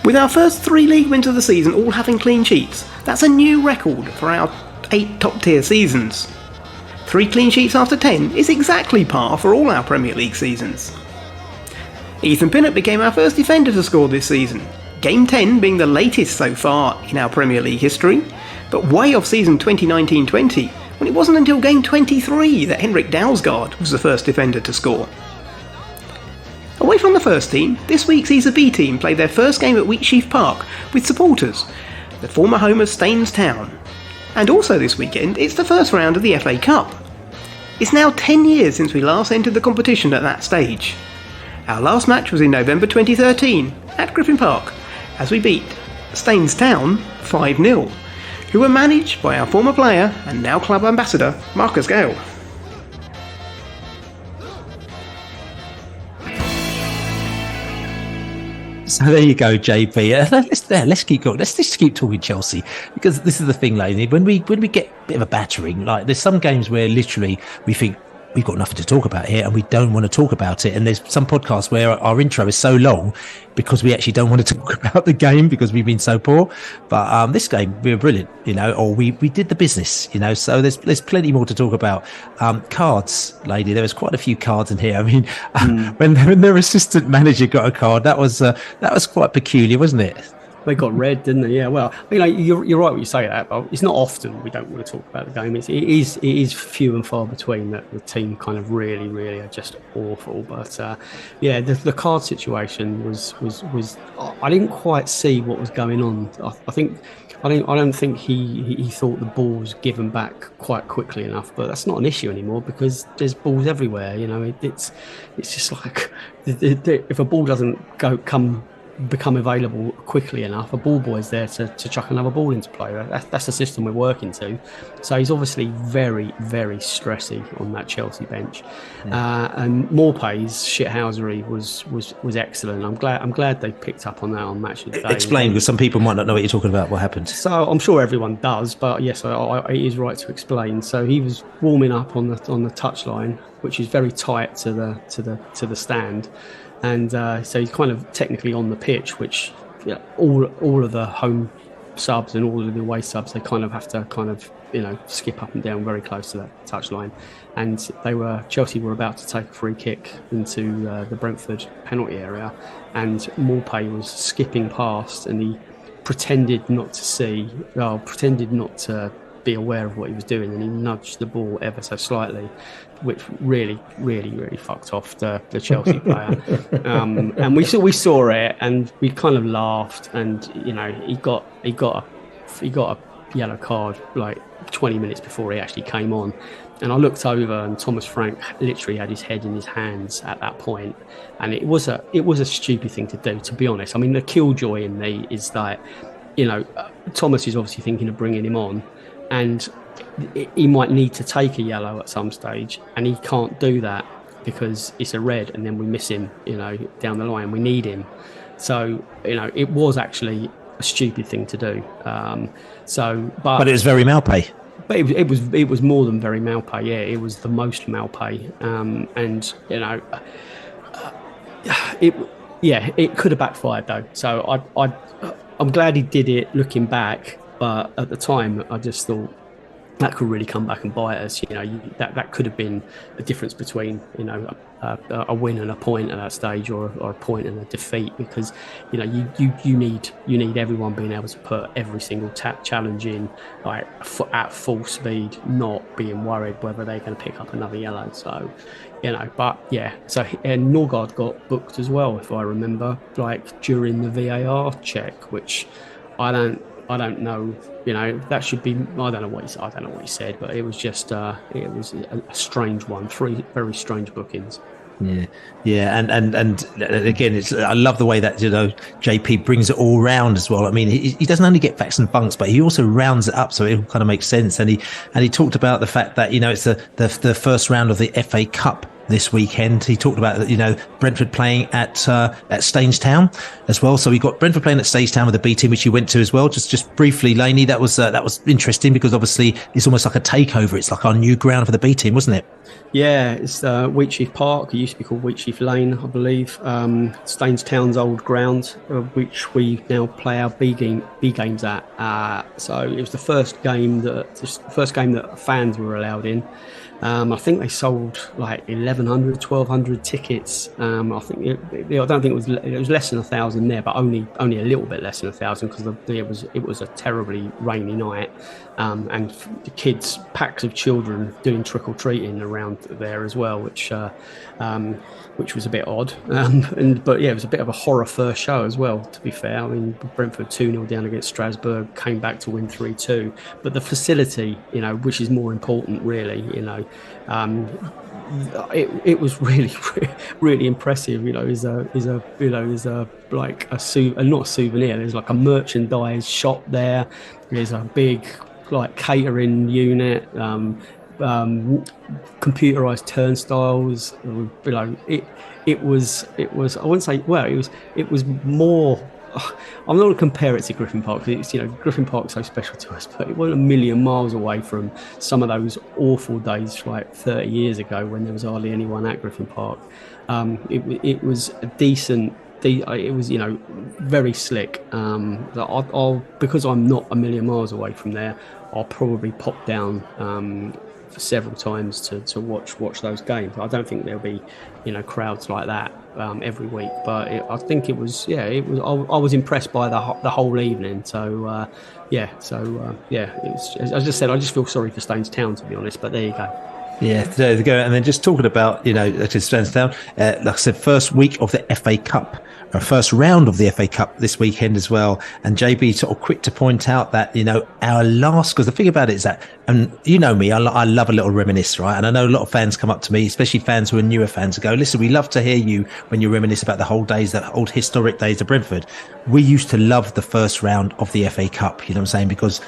With our first 3 league wins of the season all having clean sheets, that's a new record for our 8 top-tier seasons. 3 clean sheets after 10 is exactly par for all our Premier League seasons. Ethan Pinnock became our first defender to score this season, Game 10 being the latest so far in our Premier League history, but way off season 2019-20, when it wasn't until game 23 that Henrik Dalsgaard was the first defender to score. Away from the first team, this week sees the B team play their first game at Wheatsheaf Park with supporters, the former home of Staines Town. And also this weekend, it's the first round of the FA Cup. It's now 10 years since we last entered the competition at that stage. Our last match was in November 2013 at Griffin Park, as we beat Staines Town 5-0, who were managed by our former player and now club ambassador Marcus Gowler. So there you go, JP. Let's keep going. Let's just keep talking Chelsea, because this is the thing, Laney. When we get a bit of a battering, like there's some games where literally we think we've got nothing to talk about here and we don't want to talk about it. And there's some podcasts where our intro is so long because we actually don't want to talk about the game because we've been so poor. But this game, we were brilliant, or we did the business, so there's plenty more to talk about. Cards, lady, there was quite a few cards in here. I mean, when their assistant manager got a card, that was quite peculiar, wasn't it? They got red, didn't they? Yeah. Well, you're right when you say that, but it's not often we don't want to talk about the game. It is few and far between that the team kind of really are just awful. But the card situation was I didn't quite see what was going on. I don't think he thought the ball was given back quite quickly enough. But that's not an issue anymore because there's balls everywhere. It's just like if a ball doesn't become available quickly enough, a ball boy's there to chuck another ball into play. That's the system we're working to. So he's obviously very, very stressy on that Chelsea bench. And Maupay's shithousery was excellent. I'm glad they picked up on that on Match of the Day. Explain, because some people might not know what you're talking about. What happened? So I'm sure everyone does, but yes, it is right to explain. So he was warming up on the touchline, which is very tight to the stand. And so he's kind of technically on the pitch, which all of the home subs and all of the away subs, they kind of have to skip up and down very close to that touchline. And Chelsea were about to take a free kick into the Brentford penalty area, and Maupay was skipping past, and he pretended not to be aware of what he was doing, and he nudged the ball ever so slightly, which really fucked off the Chelsea player. And we saw it, and we kind of laughed. And he got a yellow card like 20 minutes before he actually came on. And I looked over, and Thomas Frank literally had his head in his hands at that point. And it was a stupid thing to do, to be honest. I mean, the killjoy in me is that Thomas is obviously thinking of bringing him on, and he might need to take a yellow at some stage, and he can't do that because it's a red, and then we miss him, down the line. We need him. So, it was actually a stupid thing to do. But it was very Maupay. But it was more than very Maupay. Yeah, it was the most Maupay. It could have backfired though. So I'm glad he did it looking back. But at the time, I just thought that could really come back and bite us. That could have been the difference between a win and a point at that stage, or a point and a defeat, because you need everyone being able to put every single challenge in like at full speed, not being worried whether they're going to pick up another yellow. So and Norgard got booked as well, if I remember, like during the VAR check, which I don't know. That should be. I don't know what he said, but it was just. It was a strange one. 3 very strange bookings. Yeah, and again, I love the way that JP brings it all round as well. I mean, he doesn't only get facts and bunks, but he also rounds it up so it kind of makes sense. And he talked about the fact that it's the first round of the FA Cup this weekend. He talked about Brentford playing at Staines Town as well. So we got Brentford playing at Staines Town with the B team, which you went to as well. Just briefly, Laney, that was interesting because obviously it's almost like a takeover. It's like our new ground for the B team, wasn't it? Yeah, it's Wheatsheaf Park. It used to be called Wheatsheaf Lane, I believe. Staines Town's old ground, which we now play our B games at. So it was the first game that fans were allowed in. I think they sold like 1,100, 1,200 tickets. I don't think it was less than 1,000 there, but only a little bit less than 1,000 because it was a terribly rainy night, and the kids, packs of children doing trick or treating around there as well, which was a bit odd. But it was a bit of a horror first show as well. To be fair, I mean, Brentford 2-0 down against Strasbourg, came back to win 3-2. But the facility, which is more important, really, it was really, really impressive. Not a souvenir. There's like a merchandise shop there. There's a big catering unit. Computerized turnstiles. It was I wouldn't say, it was more. I'm not going to compare it to Griffin Park because Griffin Park's so special to us, but it wasn't a million miles away from some of those awful days like 30 years ago when there was hardly anyone at Griffin Park. It was a decent. It was very slick. I'll because I'm not a million miles away from there, I'll probably pop down several times to watch those games. I don't think there'll be crowds like that every week, but I think it was. I was impressed by the whole evening. So it was. As I just said, I just feel sorry for Staines Town, to be honest. But there you go. Yeah, there you go. And then just talking about, Staines Town, like I said, first week of the FA Cup, or first round of the FA Cup this weekend as well. And JB sort of quick to point out that, our last, because the thing about it is that, and me, I love a little reminisce, right? And I know a lot of fans come up to me, especially fans who are newer fans, and go, listen, we love to hear you when you reminisce about the old historic days of Brentford. We used to love the first round of the FA Cup, you know what I'm saying? Because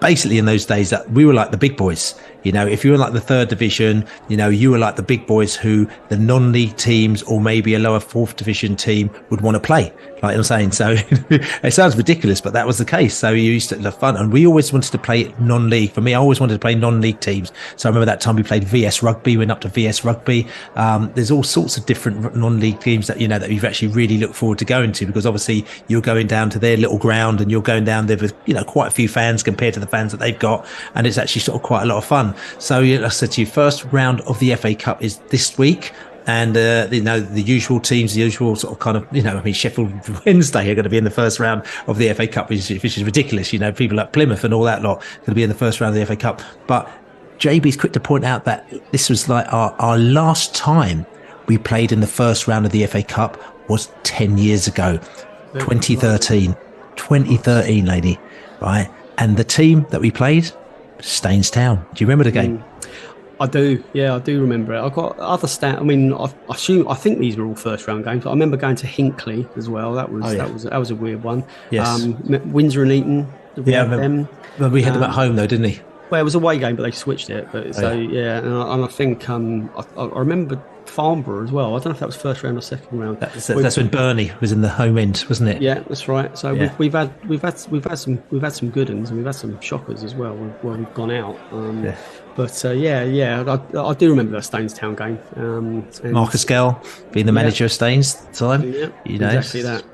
basically in those days that we were like the big boys. If you were like the third division, you were like the big boys who the non-league teams or maybe a lower fourth division team would want to play. Like I'm saying, so it sounds ridiculous, but that was the case. So you used to have fun, and we always wanted to play non-league. For me, I always wanted to play non-league teams. So I remember that time we played VS Rugby, went up to VS Rugby. There's all sorts of different non-league teams that that you've actually really looked forward to going to, because obviously you're going down to their little ground and you're going down there with quite a few fans compared to the fans that they've got, and it's actually sort of quite a lot of fun. So like I said to you, first round of the FA Cup is this week. And, the usual teams, the usual sort of kind of, Sheffield Wednesday are going to be in the first round of the FA Cup, which is ridiculous. People like Plymouth and all that lot going to be in the first round of the FA Cup. But JB's quick to point out that this was like our last time we played in the first round of the FA Cup was 10 years ago, 2013, lady, right? And the team that we played, Staines Town. Do you remember the game? I do, I do remember it. I've got other stats. I mean, I think these were all first round games. I remember going to Hinckley as well. That was a weird one. Yes. Windsor and Eton. We had them at home though, didn't he? Well, it was a away game, but they switched it. But and I think I remember Farnborough as well. I don't know if that was first round or second round. That's when Burnley was in the home end, wasn't it? Yeah, that's right. So we've had some good ones, and we've had some shockers as well where we've gone out. But I do remember that Staines Town game. Marcus Gell being the manager of Staines at the time. Exactly that.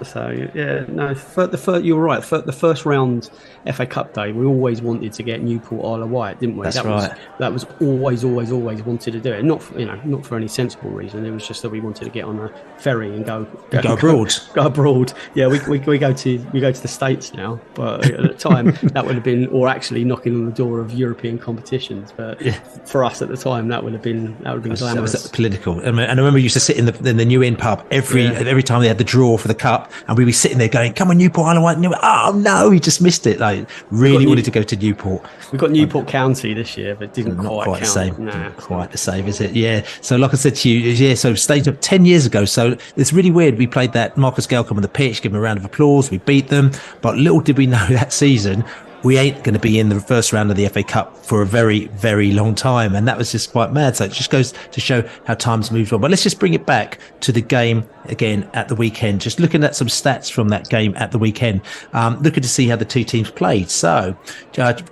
So you're right. The first round FA Cup day, we always wanted to get Newport Isle of Wight, didn't we? That's right. That was always wanted to do it. Not for any sensible reason. It was just that we wanted to get on a ferry and go abroad. Go abroad. Yeah, we go to the States now, but at the time that would have been, or actually knocking on the door of European competitions. But for us at the time, that would have been glamorous. That was political. And I remember we used to sit in the New Inn pub every time they had the draw for the cup, and we'd be sitting there going, "Come on, Newport Isle of Wight!" Oh no, we just missed it. Like really wanted to go to Newport. We got Newport County this year, but didn't quite count. The same. Nah. Quite the same, is it? Yeah. So like I said to you, so Staines up 10 years ago. So it's really weird. We played that. Marcus Gale come on the pitch, give him a round of applause. We beat them, but little did we know that season we ain't going to be in the first round of the FA Cup for a very, very long time. And that was just quite mad. So it just goes to show how time's moved on. But let's just bring it back to the game again at the weekend. Just looking at some stats from that game at the weekend. Looking to see how the two teams played. So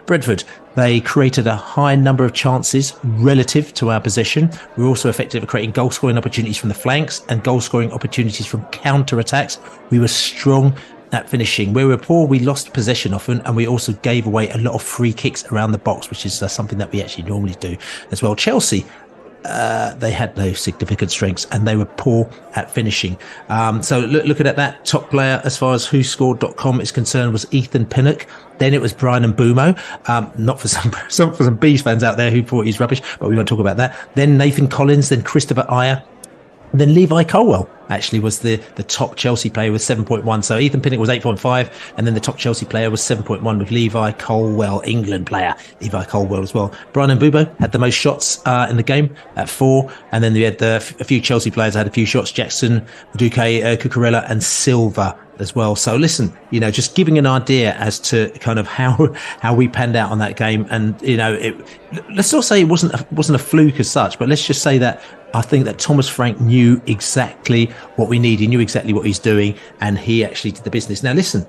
Brentford, They created a high number of chances relative to our possession. We were also effective at creating goal-scoring opportunities from the flanks and goal-scoring opportunities from counter-attacks. We were strong at finishing. Where we were poor, we lost possession often, and we also gave away a lot of free kicks around the box, which is something that we actually normally do as well. Chelsea, they had no significant strengths and they were poor at finishing. So looking at that, top player as far as whoscored.com is concerned was Ethan Pinnock. Then it was Brian Mbumo, not for some Bees fans out there who thought he's rubbish, but we won't talk about that. Then Nathan Collins, then Christopher Ayer. Then Levi Colwell actually was the top Chelsea player with 7.1. So Ethan Pinnock was 8.5, and then the top Chelsea player was 7.1 with Levi Colwell, England player, Levi Colwell as well. Brian Mbumo had the most shots in the game at 4, and then we had a few Chelsea players had a few shots: Jackson, Duque, Cucurella, and Silva as well. So listen, just giving an idea as to kind of how we panned out on that game, and let's not say it wasn't a fluke as such, but let's just say that I think that Thomas Frank knew exactly what we need. He knew exactly what he's doing, and he actually did the business. Now, listen,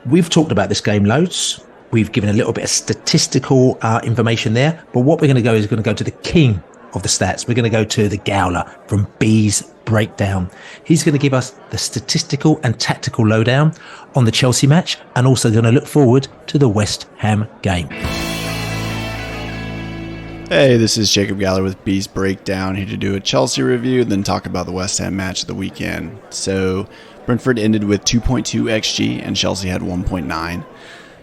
we've talked about this game loads. We've given a little bit of statistical information there, but what we're going to go is we're going to go to the king of the stats. We're going to go to the Gowler from B's Breakdown. He's going to give us the statistical and tactical lowdown on the Chelsea match, and also going to look forward to the West Ham game. Hey, this is Jacob Gowler with B's Breakdown, here to do a Chelsea review, then talk about the West Ham match of the weekend. So, Brentford ended with 2.2 XG and Chelsea had 1.9.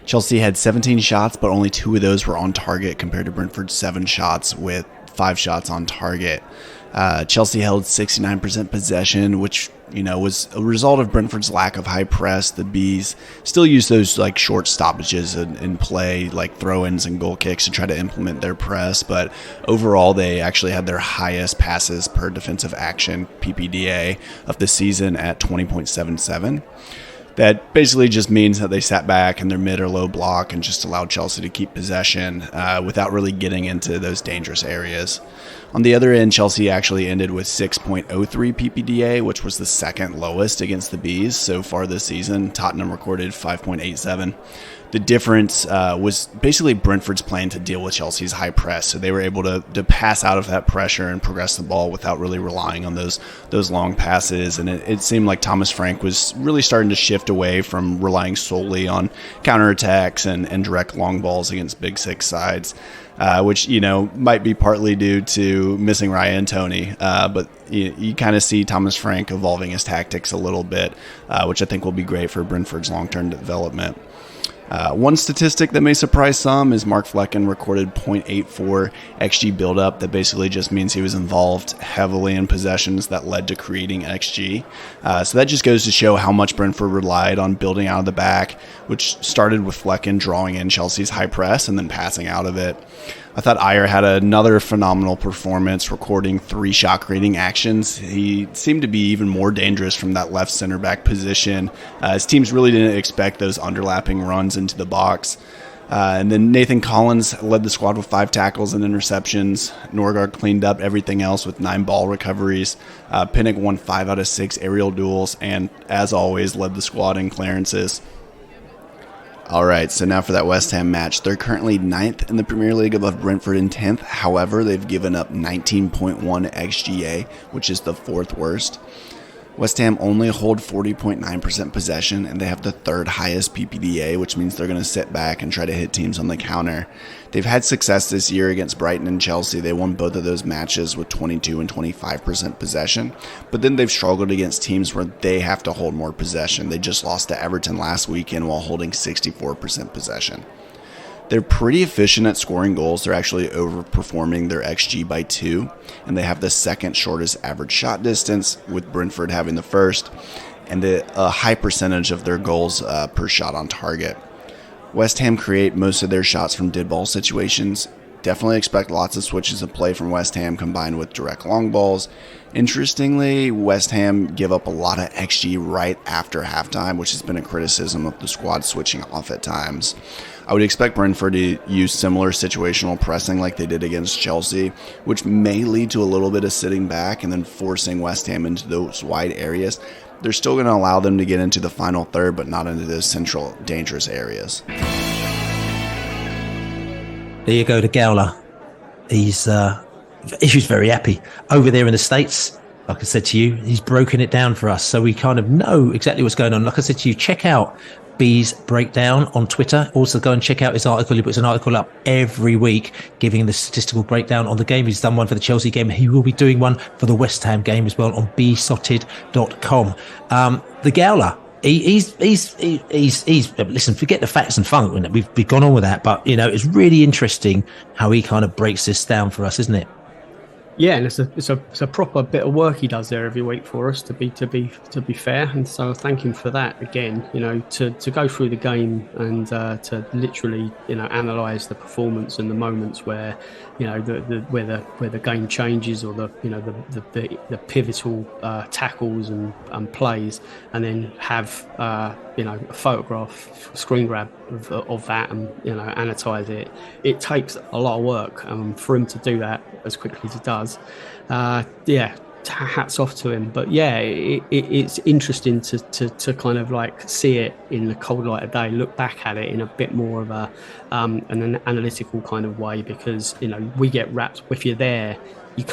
Chelsea had 17 shots, but only 2 of those were on target compared to Brentford's 7 shots with 5 shots on target. Chelsea held 69% possession, which was a result of Brentford's lack of high press. The Bees still use those short stoppages in play, like throw-ins and goal kicks, to try to implement their press. But overall, they actually had their highest passes per defensive action (PPDA) of the season at 20.77. That basically just means that they sat back in their mid or low block and just allowed Chelsea to keep possession without really getting into those dangerous areas. On the other end, Chelsea actually ended with 6.03 PPDA, which was the second lowest against the Bees so far this season. Tottenham recorded 5.87. The difference was basically Brentford's plan to deal with Chelsea's high press, so they were able to pass out of that pressure and progress the ball without really relying on those long passes. And it seemed like Thomas Frank was really starting to shift away from relying solely on counterattacks and direct long balls against Big Six sides, which might be partly due to missing Ryan Toney, but you kind of see Thomas Frank evolving his tactics a little bit, which I think will be great for Brentford's long-term development. One statistic that may surprise some is Mark Flecken recorded 0.84 XG buildup. That basically just means he was involved heavily in possessions that led to creating XG. So that just goes to show how much Brentford relied on building out of the back, which started with Flecken drawing in Chelsea's high press and then passing out of it. I thought Ayer had another phenomenal performance, recording 3 shot-creating actions. He seemed to be even more dangerous from that left center-back position. His teams really didn't expect those underlapping runs into the box. And then Nathan Collins led the squad with 5 tackles and interceptions. Norgard cleaned up everything else with 9 ball recoveries. Pinnock won 5 out of 6 aerial duels and, as always, led the squad in clearances. All right, so now for that West Ham match. They're currently 9th in the Premier League above Brentford in 10th. However, they've given up 19.1 XGA, which is the 4th worst. West Ham only hold 40.9% possession, and they have the 3rd highest PPDA, which means they're going to sit back and try to hit teams on the counter. They've had success this year against Brighton and Chelsea. They won both of those matches with 22 and 25% possession, but then they've struggled against teams where they have to hold more possession. They just lost to Everton last weekend while holding 64% possession. They're pretty efficient at scoring goals. They're actually overperforming their XG by 2, and they have the 2nd shortest average shot distance, with Brentford having the 1st, and a high percentage of their goals per shot on target. West Ham create most of their shots from dead ball situations. Definitely expect lots of switches of play from West Ham combined with direct long balls. Interestingly, West Ham give up a lot of XG right after halftime, which has been a criticism of the squad switching off at times. I would expect Brentford to use similar situational pressing like they did against Chelsea, which may lead to a little bit of sitting back and then forcing West Ham into those wide areas. They're still going to allow them to get into the final third, but not into those central dangerous areas. There you go, to Gowler. He's very happy. Over there in the States, like I said to you, he's broken it down for us, so we kind of know exactly what's going on. Like I said to you, check out B's breakdown on Twitter. Also go and check out his article. He puts an article up every week giving the statistical breakdown on the game. He's done one for the Chelsea game. He will be doing one for the West Ham game as well on bsotted.com. The Gowler, he's listen, forget the facts and funk. We've gone on with that, but it's really interesting how he kind of breaks this down for us, isn't it? Yeah, and it's a proper bit of work he does there every week for us. To be fair, and so I thank him for that again. To go through the game and to literally analyse the performance and the moments where where the game changes, or the pivotal tackles and plays, and then have a photograph, screen grab of that, and annotate it. It takes a lot of work for him to do that as quickly as he does. Hats off to him. But it's interesting to kind of like see it in the cold light of day, look back at it in a bit more of an analytical kind of way, because we get wrapped. If you're there, you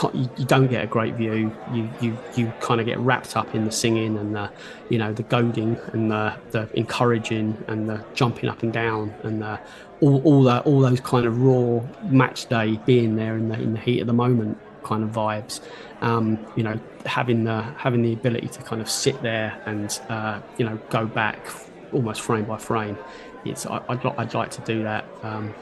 don't get a great view. You kind of get wrapped up in the singing and the goading and the encouraging and the jumping up and down and all those kind of raw match day, being there in the heat of the moment kind of vibes. Having the ability to kind of sit there and go back almost frame by frame. I'd like to do that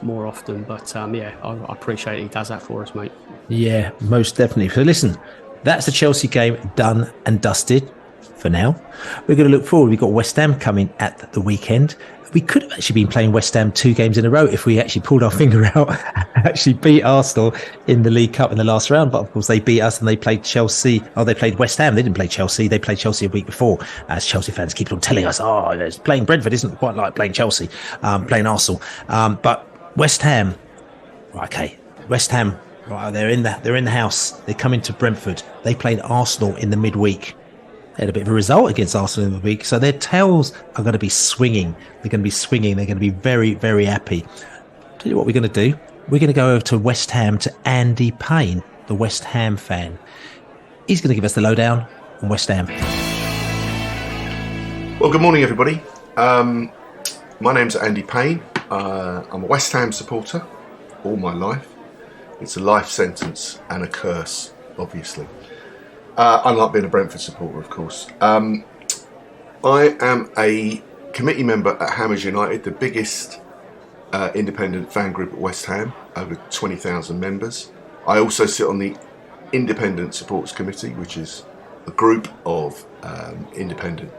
more often, but I appreciate he does that for us, mate. Yeah, most definitely. So listen, that's the Chelsea game done and dusted for now. We're going to look forward. We've got West Ham coming at the weekend. We could have actually been playing West Ham 2 games in a row if we actually pulled our finger out and actually beat Arsenal in the League Cup in the last round. But of course, they beat us and they played Chelsea. Oh, they played West Ham. They didn't play Chelsea. They played Chelsea a week before. As Chelsea fans keep on telling us, playing Brentford isn't quite like playing Chelsea, playing Arsenal. But West Ham, okay, West Ham, right, they're in the house. They come into Brentford. They played Arsenal in the midweek. They had a bit of a result against Arsenal in the week, so their tails are going to be swinging. They're going to be swinging. They're going to be very, very happy. Tell you what we're going to do. We're going to go over to West Ham, to Andy Payne, the West Ham fan. He's going to give us the lowdown on West Ham. Well, good morning, everybody. My name's Andy Payne. I'm a West Ham supporter all my life. It's a life sentence and a curse, obviously. Unlike being a Brentford supporter, of course. I am a committee member at Hammers United, the biggest independent fan group at West Ham, over 20,000 members. I also sit on the Independent Supporters Committee, which is a group of independent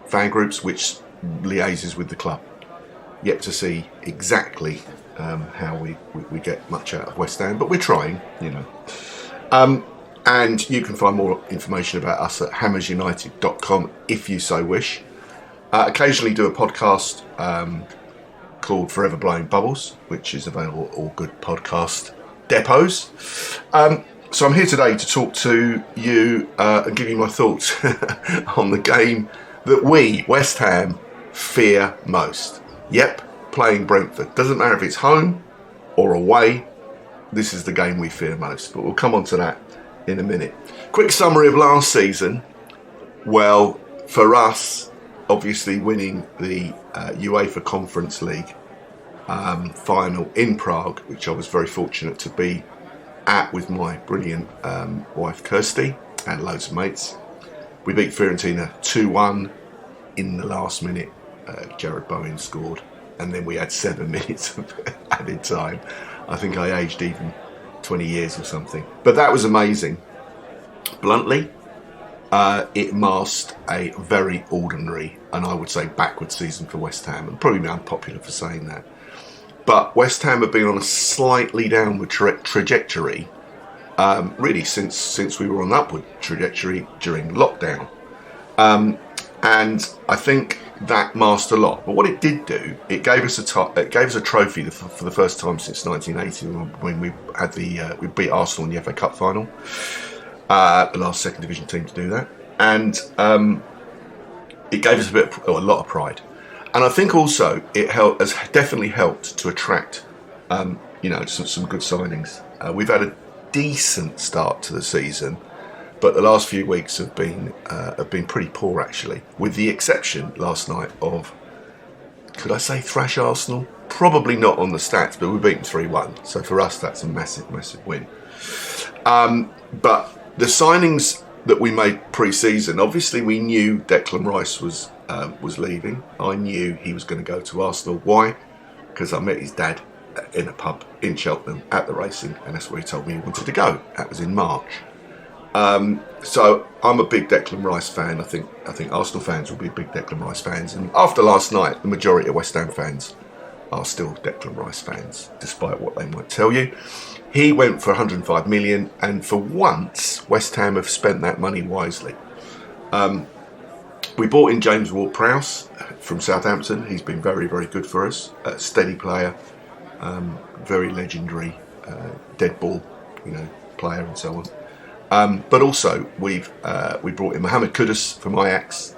fan groups which liaises with the club. Yet to see exactly how we get much out of West Ham, but we're trying, And you can find more information about us at hammersunited.com if you so wish. Occasionally do a podcast called Forever Blowing Bubbles, which is available at all good podcast depots. So I'm here today to talk to you and give you my thoughts on the game that we, West Ham, fear most. Yep, playing Brentford. Doesn't matter if it's home or away, this is the game we fear most. But we'll come on to that in a minute. Quick summary of last season. Well, for us, obviously winning the UEFA Conference League final in Prague, which I was very fortunate to be at with my brilliant wife Kirsty and loads of mates. We beat Fiorentina 2-1 in the last minute. Jared Bowen scored, and then we had 7 minutes of added time. I think I aged even 20 years or something. But that was amazing. Bluntly, it masked a very ordinary and I would say backward season for West Ham, and probably unpopular for saying that. But West Ham have been on a slightly downward trajectory, really since we were on an upward trajectory during lockdown. And I think that masked a lot. But what it did do, it gave us a trophy for the first time since 1980 when we had we beat Arsenal in the FA Cup final, the last second division team to do that, and it gave us a lot of pride. And I think also it has definitely helped to attract Some good signings. We've had a decent start to the season, but the last few weeks have been pretty poor, actually, with the exception last night of, could I say thrash Arsenal? Probably not on the stats, but we beat them 3-1. So for us, that's a massive, massive win. But the signings that we made pre-season, obviously we knew Declan Rice was leaving. I knew he was going to go to Arsenal. Why? Because I met his dad in a pub in Cheltenham at the Racing, and that's where he told me he wanted to go. That was in March. So I'm a big Declan Rice fan. I think Arsenal fans will be big Declan Rice fans. And after last night, the majority of West Ham fans are still Declan Rice fans, despite what they might tell you. He went for 105 million, and for once, West Ham have spent that money wisely. We bought in James Ward-Prowse from Southampton. He's been very, very good for us. A steady player, very legendary, dead ball, player and so on. But also we brought in Mohamed Kudus from Ajax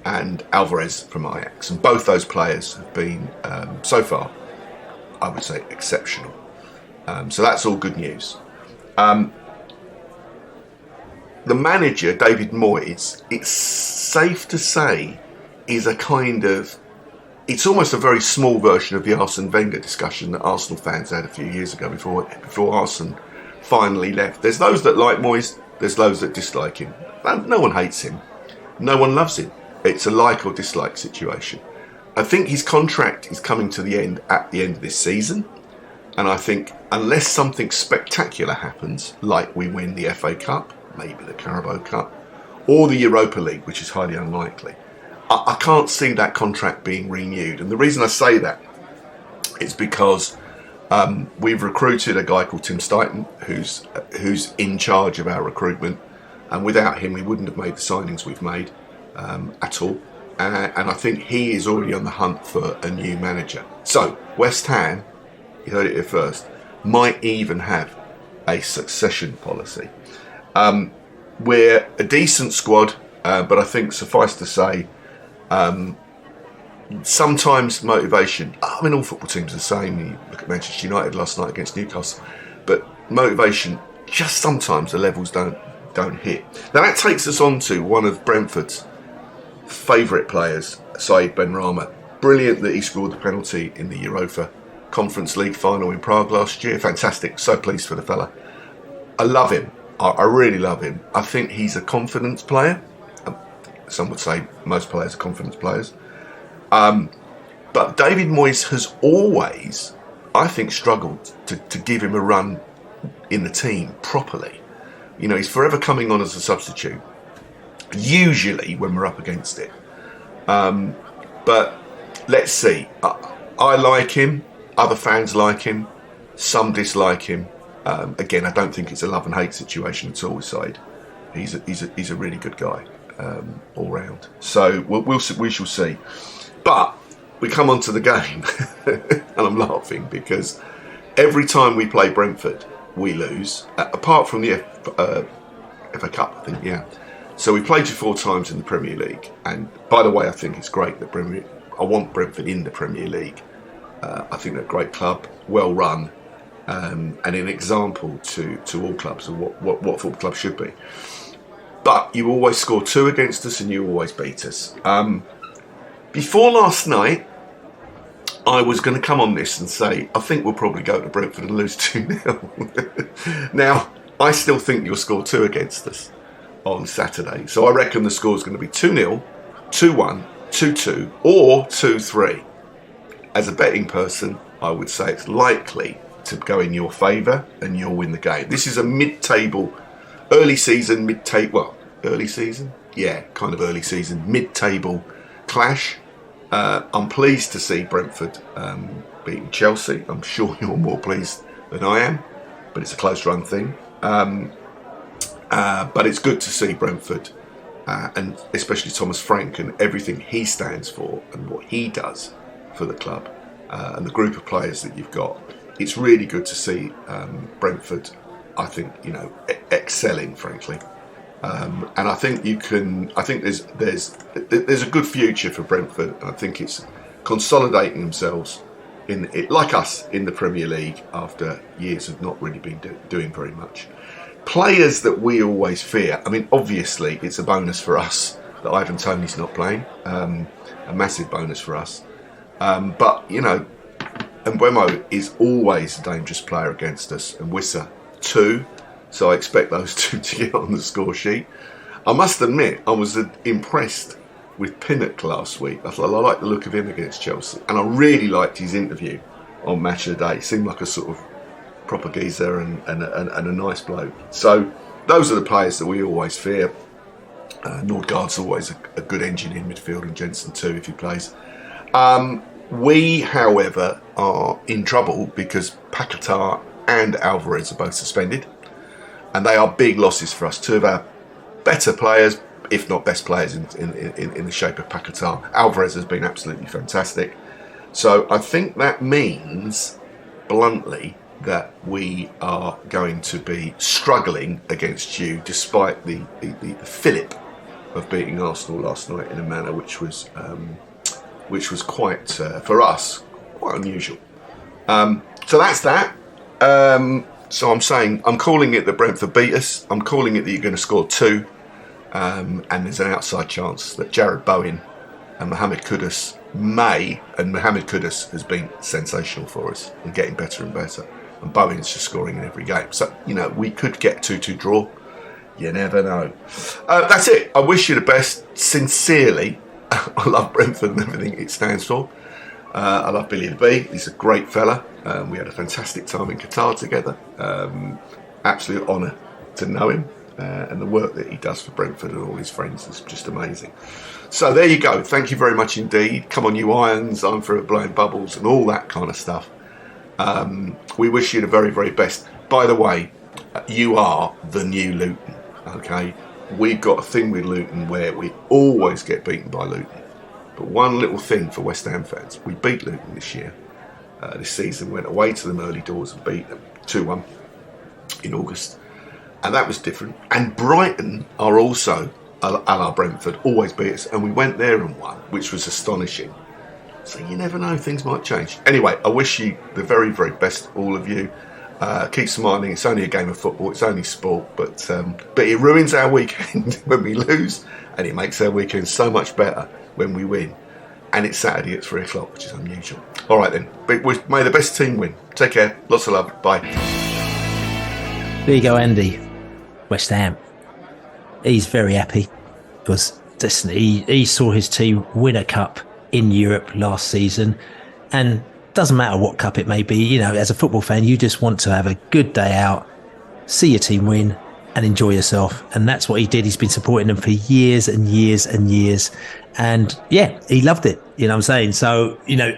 and Alvarez from Ajax, and both those players have been so far, I would say, exceptional. So that's all good news. The manager, David Moyes, it's safe to say, is a kind of, it's almost a very small version of the Arsene Wenger discussion that Arsenal fans had a few years ago before Arsene finally left. There's those that like Moyes, there's those that dislike him. No one hates him, no one loves him. It's a like or dislike situation. I think his contract is coming to the end at the end of this season, and I think unless something spectacular happens, like we win the FA Cup, maybe the Carabao Cup, or the Europa League, which is highly unlikely, I can't see that contract being renewed. And the reason I say that is because we've recruited a guy called Tim Stuyton, who's in charge of our recruitment, and without him we wouldn't have made the signings we've made at all. And I think he is already on the hunt for a new manager. So West Ham, you heard it here first, might even have a succession policy. We're a decent squad, but I think suffice to say, sometimes motivation, I mean all football teams are the same. You look at Manchester United last night against Newcastle, but motivation, just sometimes the levels don't hit. Now that takes us on to one of Brentford's favourite players, Said Benrahma. Brilliant that he scored the penalty in the Europa Conference League final in Prague last year. Fantastic, so pleased for the fella. I love him, I really love him. I think he's a confidence player. Some would say most players are confidence players. But David Moyes has always, I think, struggled to give him a run in the team properly. He's forever coming on as a substitute, usually when we're up against it. But let's see. I like him. Other fans like him. Some dislike him. Again, I don't think it's a love and hate situation at all with Said. He's a really good guy all round. So we shall see. But we come on to the game, and I'm laughing because every time we play Brentford, we lose. Apart from the FA Cup, I think, yeah. So we played you 4 times in the Premier League, and by the way, I think it's great that I want Brentford in the Premier League. I think they're a great club, well run, and an example to all clubs of what football clubs should be. But you always score 2 against us, and you always beat us. Before last night, I was going to come on this and say, I think we'll probably go to Brentford and lose 2-0. Now, I still think you'll score 2 against us on Saturday. So I reckon the score is going to be 2-0, 2-1, 2-2, or 2-3. As a betting person, I would say it's likely to go in your favour and you'll win the game. This is a mid-table, early season, early season? Yeah, kind of early season, mid-table clash. I'm pleased to see Brentford beating Chelsea. I'm sure you're more pleased than I am, but it's a close run thing. But it's good to see Brentford, and especially Thomas Frank and everything he stands for and what he does for the club and the group of players that you've got. It's really good to see Brentford, I think, excelling, frankly. And I think there's a good future for Brentford. I think it's consolidating themselves like us in the Premier League after years of not really been doing very much. Players that we always fear. I mean, obviously, it's a bonus for us that Ivan Toney's not playing. A massive bonus for us. But, you know, Mbeumo is always a dangerous player against us, and Wissa too. So I expect those two to get on the score sheet. I must admit, I was impressed with Pinnock last week. I thought I liked the look of him against Chelsea, and I really liked his interview on Match of the Day. He seemed like a sort of proper geezer and a nice bloke. So those are the players that we always fear. Nordgaard's always a good engine in midfield, and Jensen too if he plays. We, however, are in trouble because Paquetá and Alvarez are both suspended, and they are big losses for us. Two of our better players, if not best players, in the shape of Paquetá. Alvarez has been absolutely fantastic. So I think that means, bluntly, that we are going to be struggling against you, despite the fillip of beating Arsenal last night in a manner which was quite, for us, quite unusual. So that's that. So I'm saying, I'm calling it that Brentford beat us. I'm calling it that you're going to score 2. And there's an outside chance that Jared Bowen and Mohamed Kudus may, and Mohamed Kudus has been sensational for us and getting better and better. And Bowen's just scoring in every game. So, you know, we could get 2-2 draw. You never know. That's it. I wish you the best. Sincerely, I love Brentford and everything it stands for. I love Billy the Bee. He's a great fella. We had a fantastic time in Qatar together. Absolute honour to know him. And the work that he does for Brentford and all his friends is just amazing. So there you go. Thank you very much indeed. Come on, you Irons. I'm for blowing bubbles and all that kind of stuff. We wish you the very, very best. By the way, you are the new Luton. Okay, we've got a thing with Luton where we always get beaten by Luton. But one little thing for West Ham fans, we beat Luton this year. This season, went away to them early doors and beat them 2-1 in August. And that was different. And Brighton are also, a la Brentford, always beat us. And we went there and won, which was astonishing. So you never know, things might change. Anyway, I wish you the very, very best, all of you. Keep smiling. It's only a game of football. It's only sport. But it ruins our weekend when we lose. And it makes our weekend so much better when we win. And it's Saturday at 3 o'clock, which is unusual. All right then. May the best team win. Take care. Lots of love. Bye. There you go, Andy. West Ham. He's very happy because he saw his team win a cup in Europe last season, and doesn't matter what cup it may be, you know, as a football fan, you just want to have a good day out, see your team win and enjoy yourself. And that's what he did. He's been supporting them for years and years and years. And yeah, he loved it. You know what I'm saying? So, you know,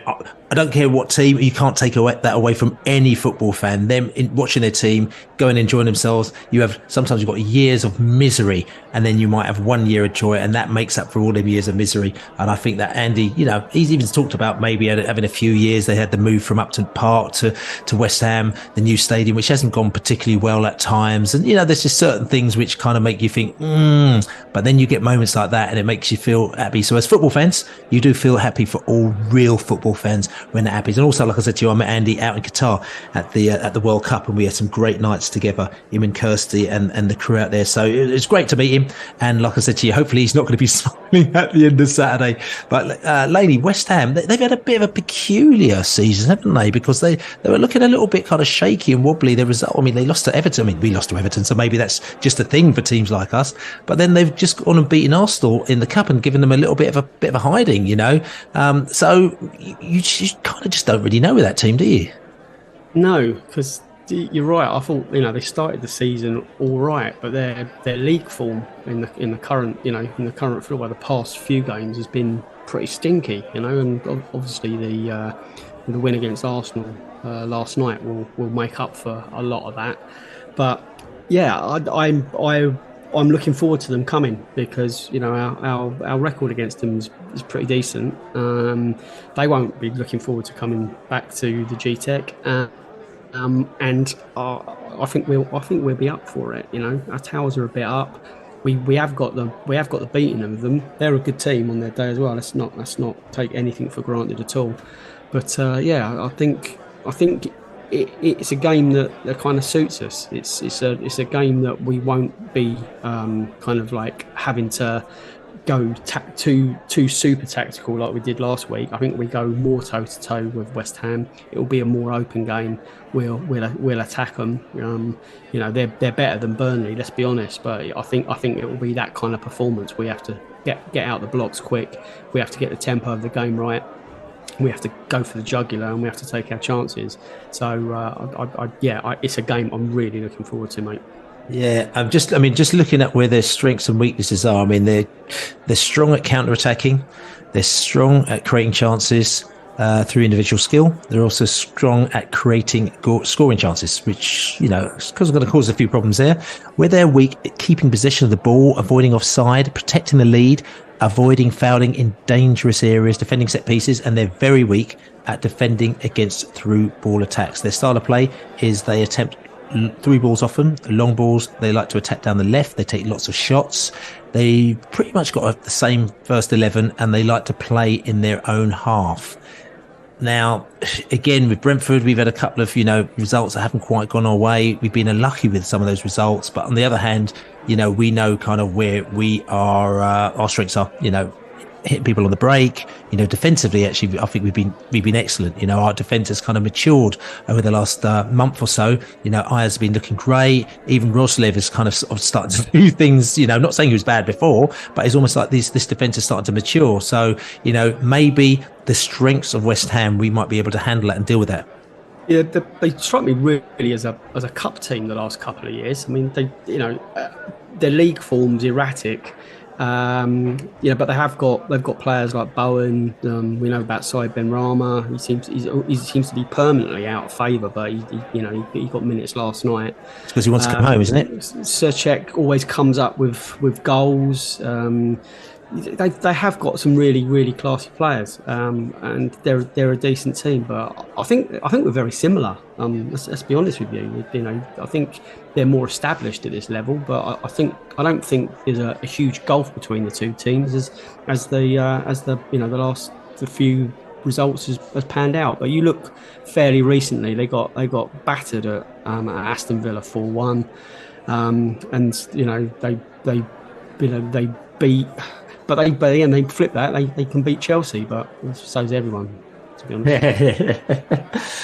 I don't care what team, you can't take that away from any football fan. Them watching their team, go and enjoying themselves. Sometimes you've got years of misery, and then you might have 1 year of joy, and that makes up for all them years of misery. And I think that Andy, you know, he's even talked about maybe having a few years. They had the move from Upton Park to West Ham, the new stadium, which hasn't gone particularly well at times. And, you know, there's just certain things which kind of make you think, but then you get moments like that and it makes you feel happy. So as football fans, you do feel happy for all real football fans when that happens. And also, like I said to you, I met Andy out in Qatar at the World Cup, and we had some great nights together, him and Kirsty and the crew out there. So it's great to meet him. And like I said to you, hopefully he's not going to be smiling at the end of Saturday. But Laney, West Ham, they've had a bit of a peculiar season, haven't they? Because they were looking a little bit kind of shaky and wobbly. The result, I mean, they lost to Everton. I mean, we lost to Everton, so maybe that's just a thing for teams like us. But then they've just gone and beaten Arsenal in the cup and given them a little bit of a hiding, you know. So you kind of just don't really know with that team, do you? No, because you're right. I thought, you know, they started the season all right, but their league form in the current football, the past few games has been pretty stinky, you know. And obviously the win against Arsenal last night will make up for a lot of that. But yeah, I'm looking forward to them coming because, you know, our record against them is pretty decent. They won't be looking forward to coming back to the G-Tech, and I think we'll be up for it. You know, our towers are a bit up. We have got the beating of them. They're a good team on their day as well. Let's not take anything for granted at all. I think it's a game that kind of suits us. It's a game that we won't be kind of like having to go too super tactical like we did last week. I think we go more toe to toe with West Ham. It will be a more open game. We'll attack them. They're better than Burnley. Let's be honest. But I think it will be that kind of performance. We have to get out the blocks quick. We have to get the tempo of the game right. We have to go for the jugular and we have to take our chances. So it's a game I'm really looking forward to, mate. Yeah, just looking at where their strengths and weaknesses are. I mean, they're strong at counter-attacking. They're strong at creating chances through individual skill. They're also strong at creating scoring chances, which, is going to cause a few problems there. Where they're weak at keeping possession of the ball, avoiding offside, protecting the lead, avoiding fouling in dangerous areas, defending set pieces, and they're very weak at defending against through ball attacks. Their style of play is they attempt through balls often, long balls. They like to attack down the left. They take lots of shots. They pretty much got the same first 11 and they like to play in their own half. Now, again, with Brentford, we've had a couple of, results that haven't quite gone our way. We've been unlucky with some of those results. But on the other hand, we know kind of where we are, our strengths are, hitting people on the break. Defensively, actually, I think we've been excellent. Our defence has kind of matured over the last month or so. Ayers has been looking great. Even Roslev is kind of starting to do things. Not saying he was bad before, but it's almost like this defence is starting to mature. So maybe the strengths of West Ham, we might be able to handle it and deal with that. Yeah, they struck me really as a cup team the last couple of years. I mean, their league form's erratic. But they've got players like Bowen. We know about Said Benrahma. He seems to be permanently out of favour, but he got minutes last night. It's because he wants to come home, isn't it? Surchek always comes up with goals. They have got some really, really classy players, and they're a decent team. But I think we're very similar. Let's be honest with you. I think they're more established at this level, but I don't think there's a huge gulf between the two teams as the last few results has panned out. But you look fairly recently, they got battered at Aston Villa 4-1, and they beat. But they flip that. They can beat Chelsea, but so's everyone, to be honest.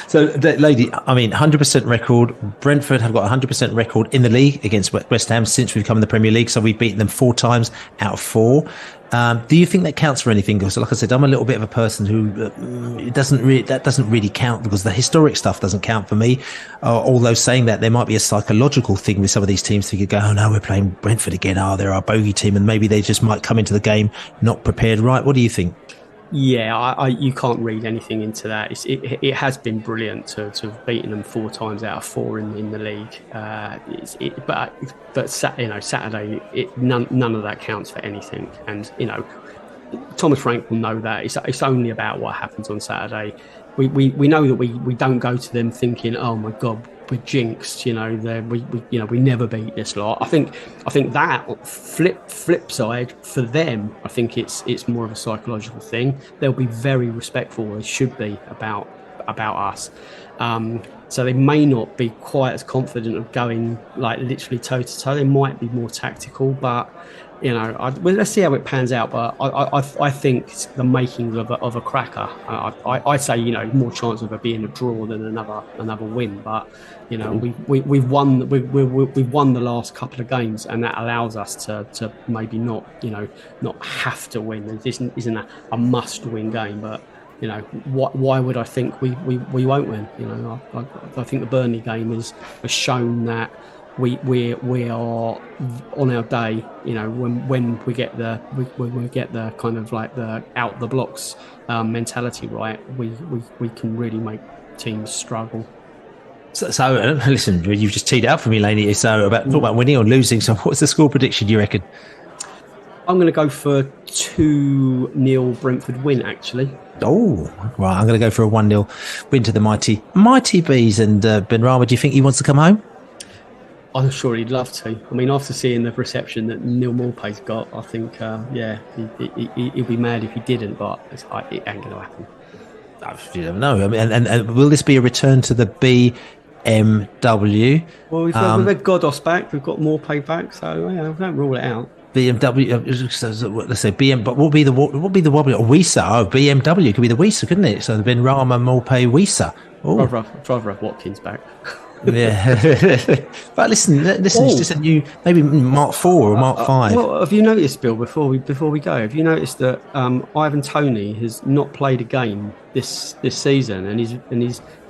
So, lady, 100% record. Brentford have got 100% record in the league against West Ham since we've come in the Premier League. So we've beaten them 4 times out of 4. Do you think that counts for anything? Because, like I said, I'm a little bit of a person who that doesn't really count, because the historic stuff doesn't count for me. Although saying that, there might be a psychological thing with some of these teams. You could go, oh no, we're playing Brentford again. They're our bogey team, and maybe they just might come into the game not prepared right. What do you think? Yeah, you can't read anything into that. It has been brilliant to have beaten them 4 times out of 4 in the league. But Saturday, none of that counts for anything. And Thomas Frank will know that. It's only about what happens on Saturday. We know that we don't go to them thinking, oh my God, we're jinxed. We never beat this lot. I think that flip side for them, I think it's more of a psychological thing. They'll be very respectful. They should be about us. So they may not be quite as confident of going like literally toe to toe. They might be more tactical, but let's see how it pans out. But I think it's the makings of a cracker. I say more chance of it being a draw than another win. But we've won the last couple of games, and that allows us to maybe not have to win. This isn't a must win game, but. Why would I think we won't win? I think the Burnley game has shown that we are on our day. When we get the kind of like the out the blocks mentality right, we can really make teams struggle. So listen, you've just teed out for me, Laney. So talk about winning or losing. So what's the score prediction, do you reckon? I'm going to go for 2-0 Brentford win, actually. Oh, right. I'm going to go for a 1-0 win to the mighty Bees. And Benrahma, do you think he wants to come home? I'm sure he'd love to. After seeing the reception that Neil Maupay's got, I think, he'll be mad if he didn't, but it ain't going to happen. You don't know. I mean, and will this be a return to the BMW? Well, we've had Godos back. We've got Morpay back, so yeah, don't rule it out. BMW. Let's say BM. But what would be the wobbly? Wisa. Oh, BMW could be the Wisa, couldn't it? So the Benrahma Morpay Wisa. Rather have Watkins back. Yeah, but listen. It's just a new, maybe Mark 4 or Mark 5. Well, have you noticed, Bill? Before we go, have you noticed that Ivan Toney has not played a game this season, and his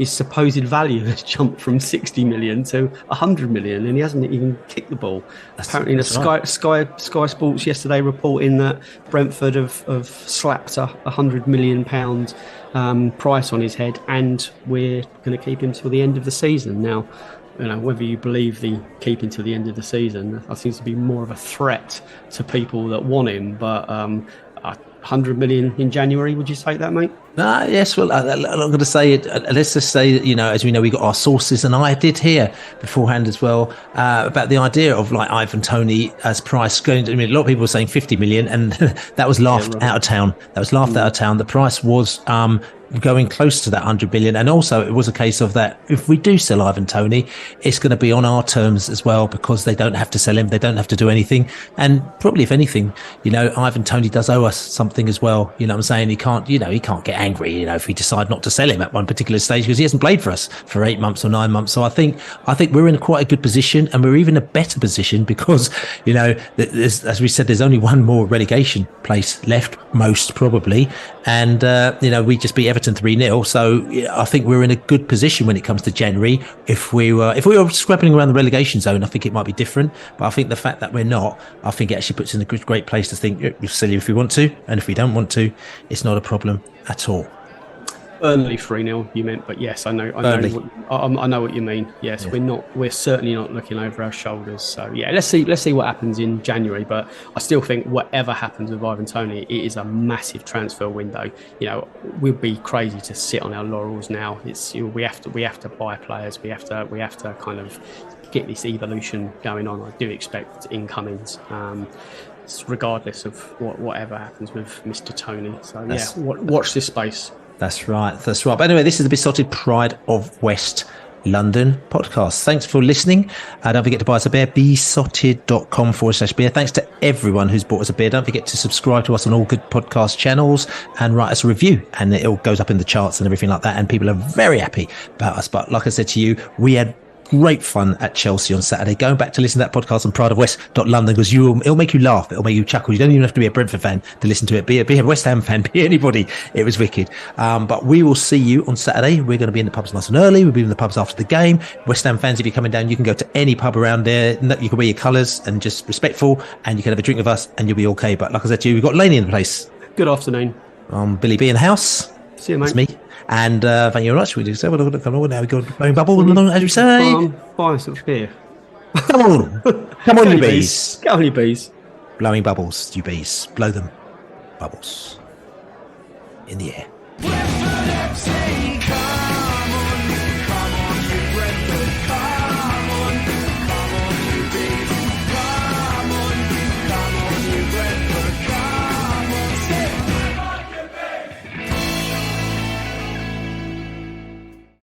supposed value has jumped from 60 million to 100 million, and he hasn't even kicked the ball. Apparently, Sky Sports yesterday reporting that Brentford have slapped £100 million price on his head, and we're going to keep him till the end of the season. Now, whether you believe the keeping till the end of the season, that seems to be more of a threat to people that want him. But 100 million in January, would you take that, mate? Yes, well, I'm going to say it. Let's just say that, as we know, we got our sources, and I did hear beforehand as well about the idea of like Ivan Toney as price going to, a lot of people were saying 50 million, and that was laughed out of town. Out of town. The price was going close to that 100 million, and also it was a case of that if we do sell Ivan Toney, it's going to be on our terms as well, because they don't have to sell him, they don't have to do anything, and probably if anything, Ivan Toney does owe us something as well. What I'm saying? He can't get angry, if we decide not to sell him at one particular stage, because he hasn't played for us for 8 months or 9 months. So I think we're in quite a good position, and we're even a better position because as we said, there's only one more relegation place left, most probably, and we just beat Everton 3-0. So I think we're in a good position when it comes to January. If we were scrapping around the relegation zone, I think it might be different. But I think the fact that we're not, I think it actually puts us in a great place to think we'll sell you if we want to, and if we don't want to, it's not a problem at all. Burnley 3-0 you meant, but yes, I know what you mean. Yes, yeah. We're certainly not looking over our shoulders. So yeah, let's see what happens in January. But I still think whatever happens with Ivan Toney, it is a massive transfer window. We'd be crazy to sit on our laurels now. It's we have to buy players. We have to kind of get this evolution going on. I do expect incomings. Regardless of whatever happens with Mr. Toney. So watch this space. That's right. But anyway, this is the Besotted Pride of West London podcast. Thanks for listening. Don't forget to buy us a beer, besotted.com/beer. Thanks to everyone who's bought us a beer. Don't forget to subscribe to us on all good podcast channels and write us a review, and it all goes up in the charts and everything like that, and people are very happy about us. But like I said to you, we had great fun at Chelsea on Saturday. Going back to listen to that podcast on prideofwest.london, because it'll make you laugh, it'll make you chuckle. You don't even have to be a Brentford fan to listen to it. Be a West Ham fan, be anybody. It was wicked. But we will see you on Saturday. We're going to be in the pubs nice and early. We'll be in the pubs after the game. West Ham fans, if you're coming down, you can go to any pub around there. You can wear your colours and just respectful, and you can have a drink with us and you'll be okay. But like I said to you, we've got Laney in the place. Good afternoon. Billy B in the house. See you, mate. It's me. And thank you very much. We do say, now we go blowing bubble, as we say. Buy us a beer. Come on, you bees. Get on, you bees. Blowing bubbles, you bees. Blow them. Bubbles. In the air.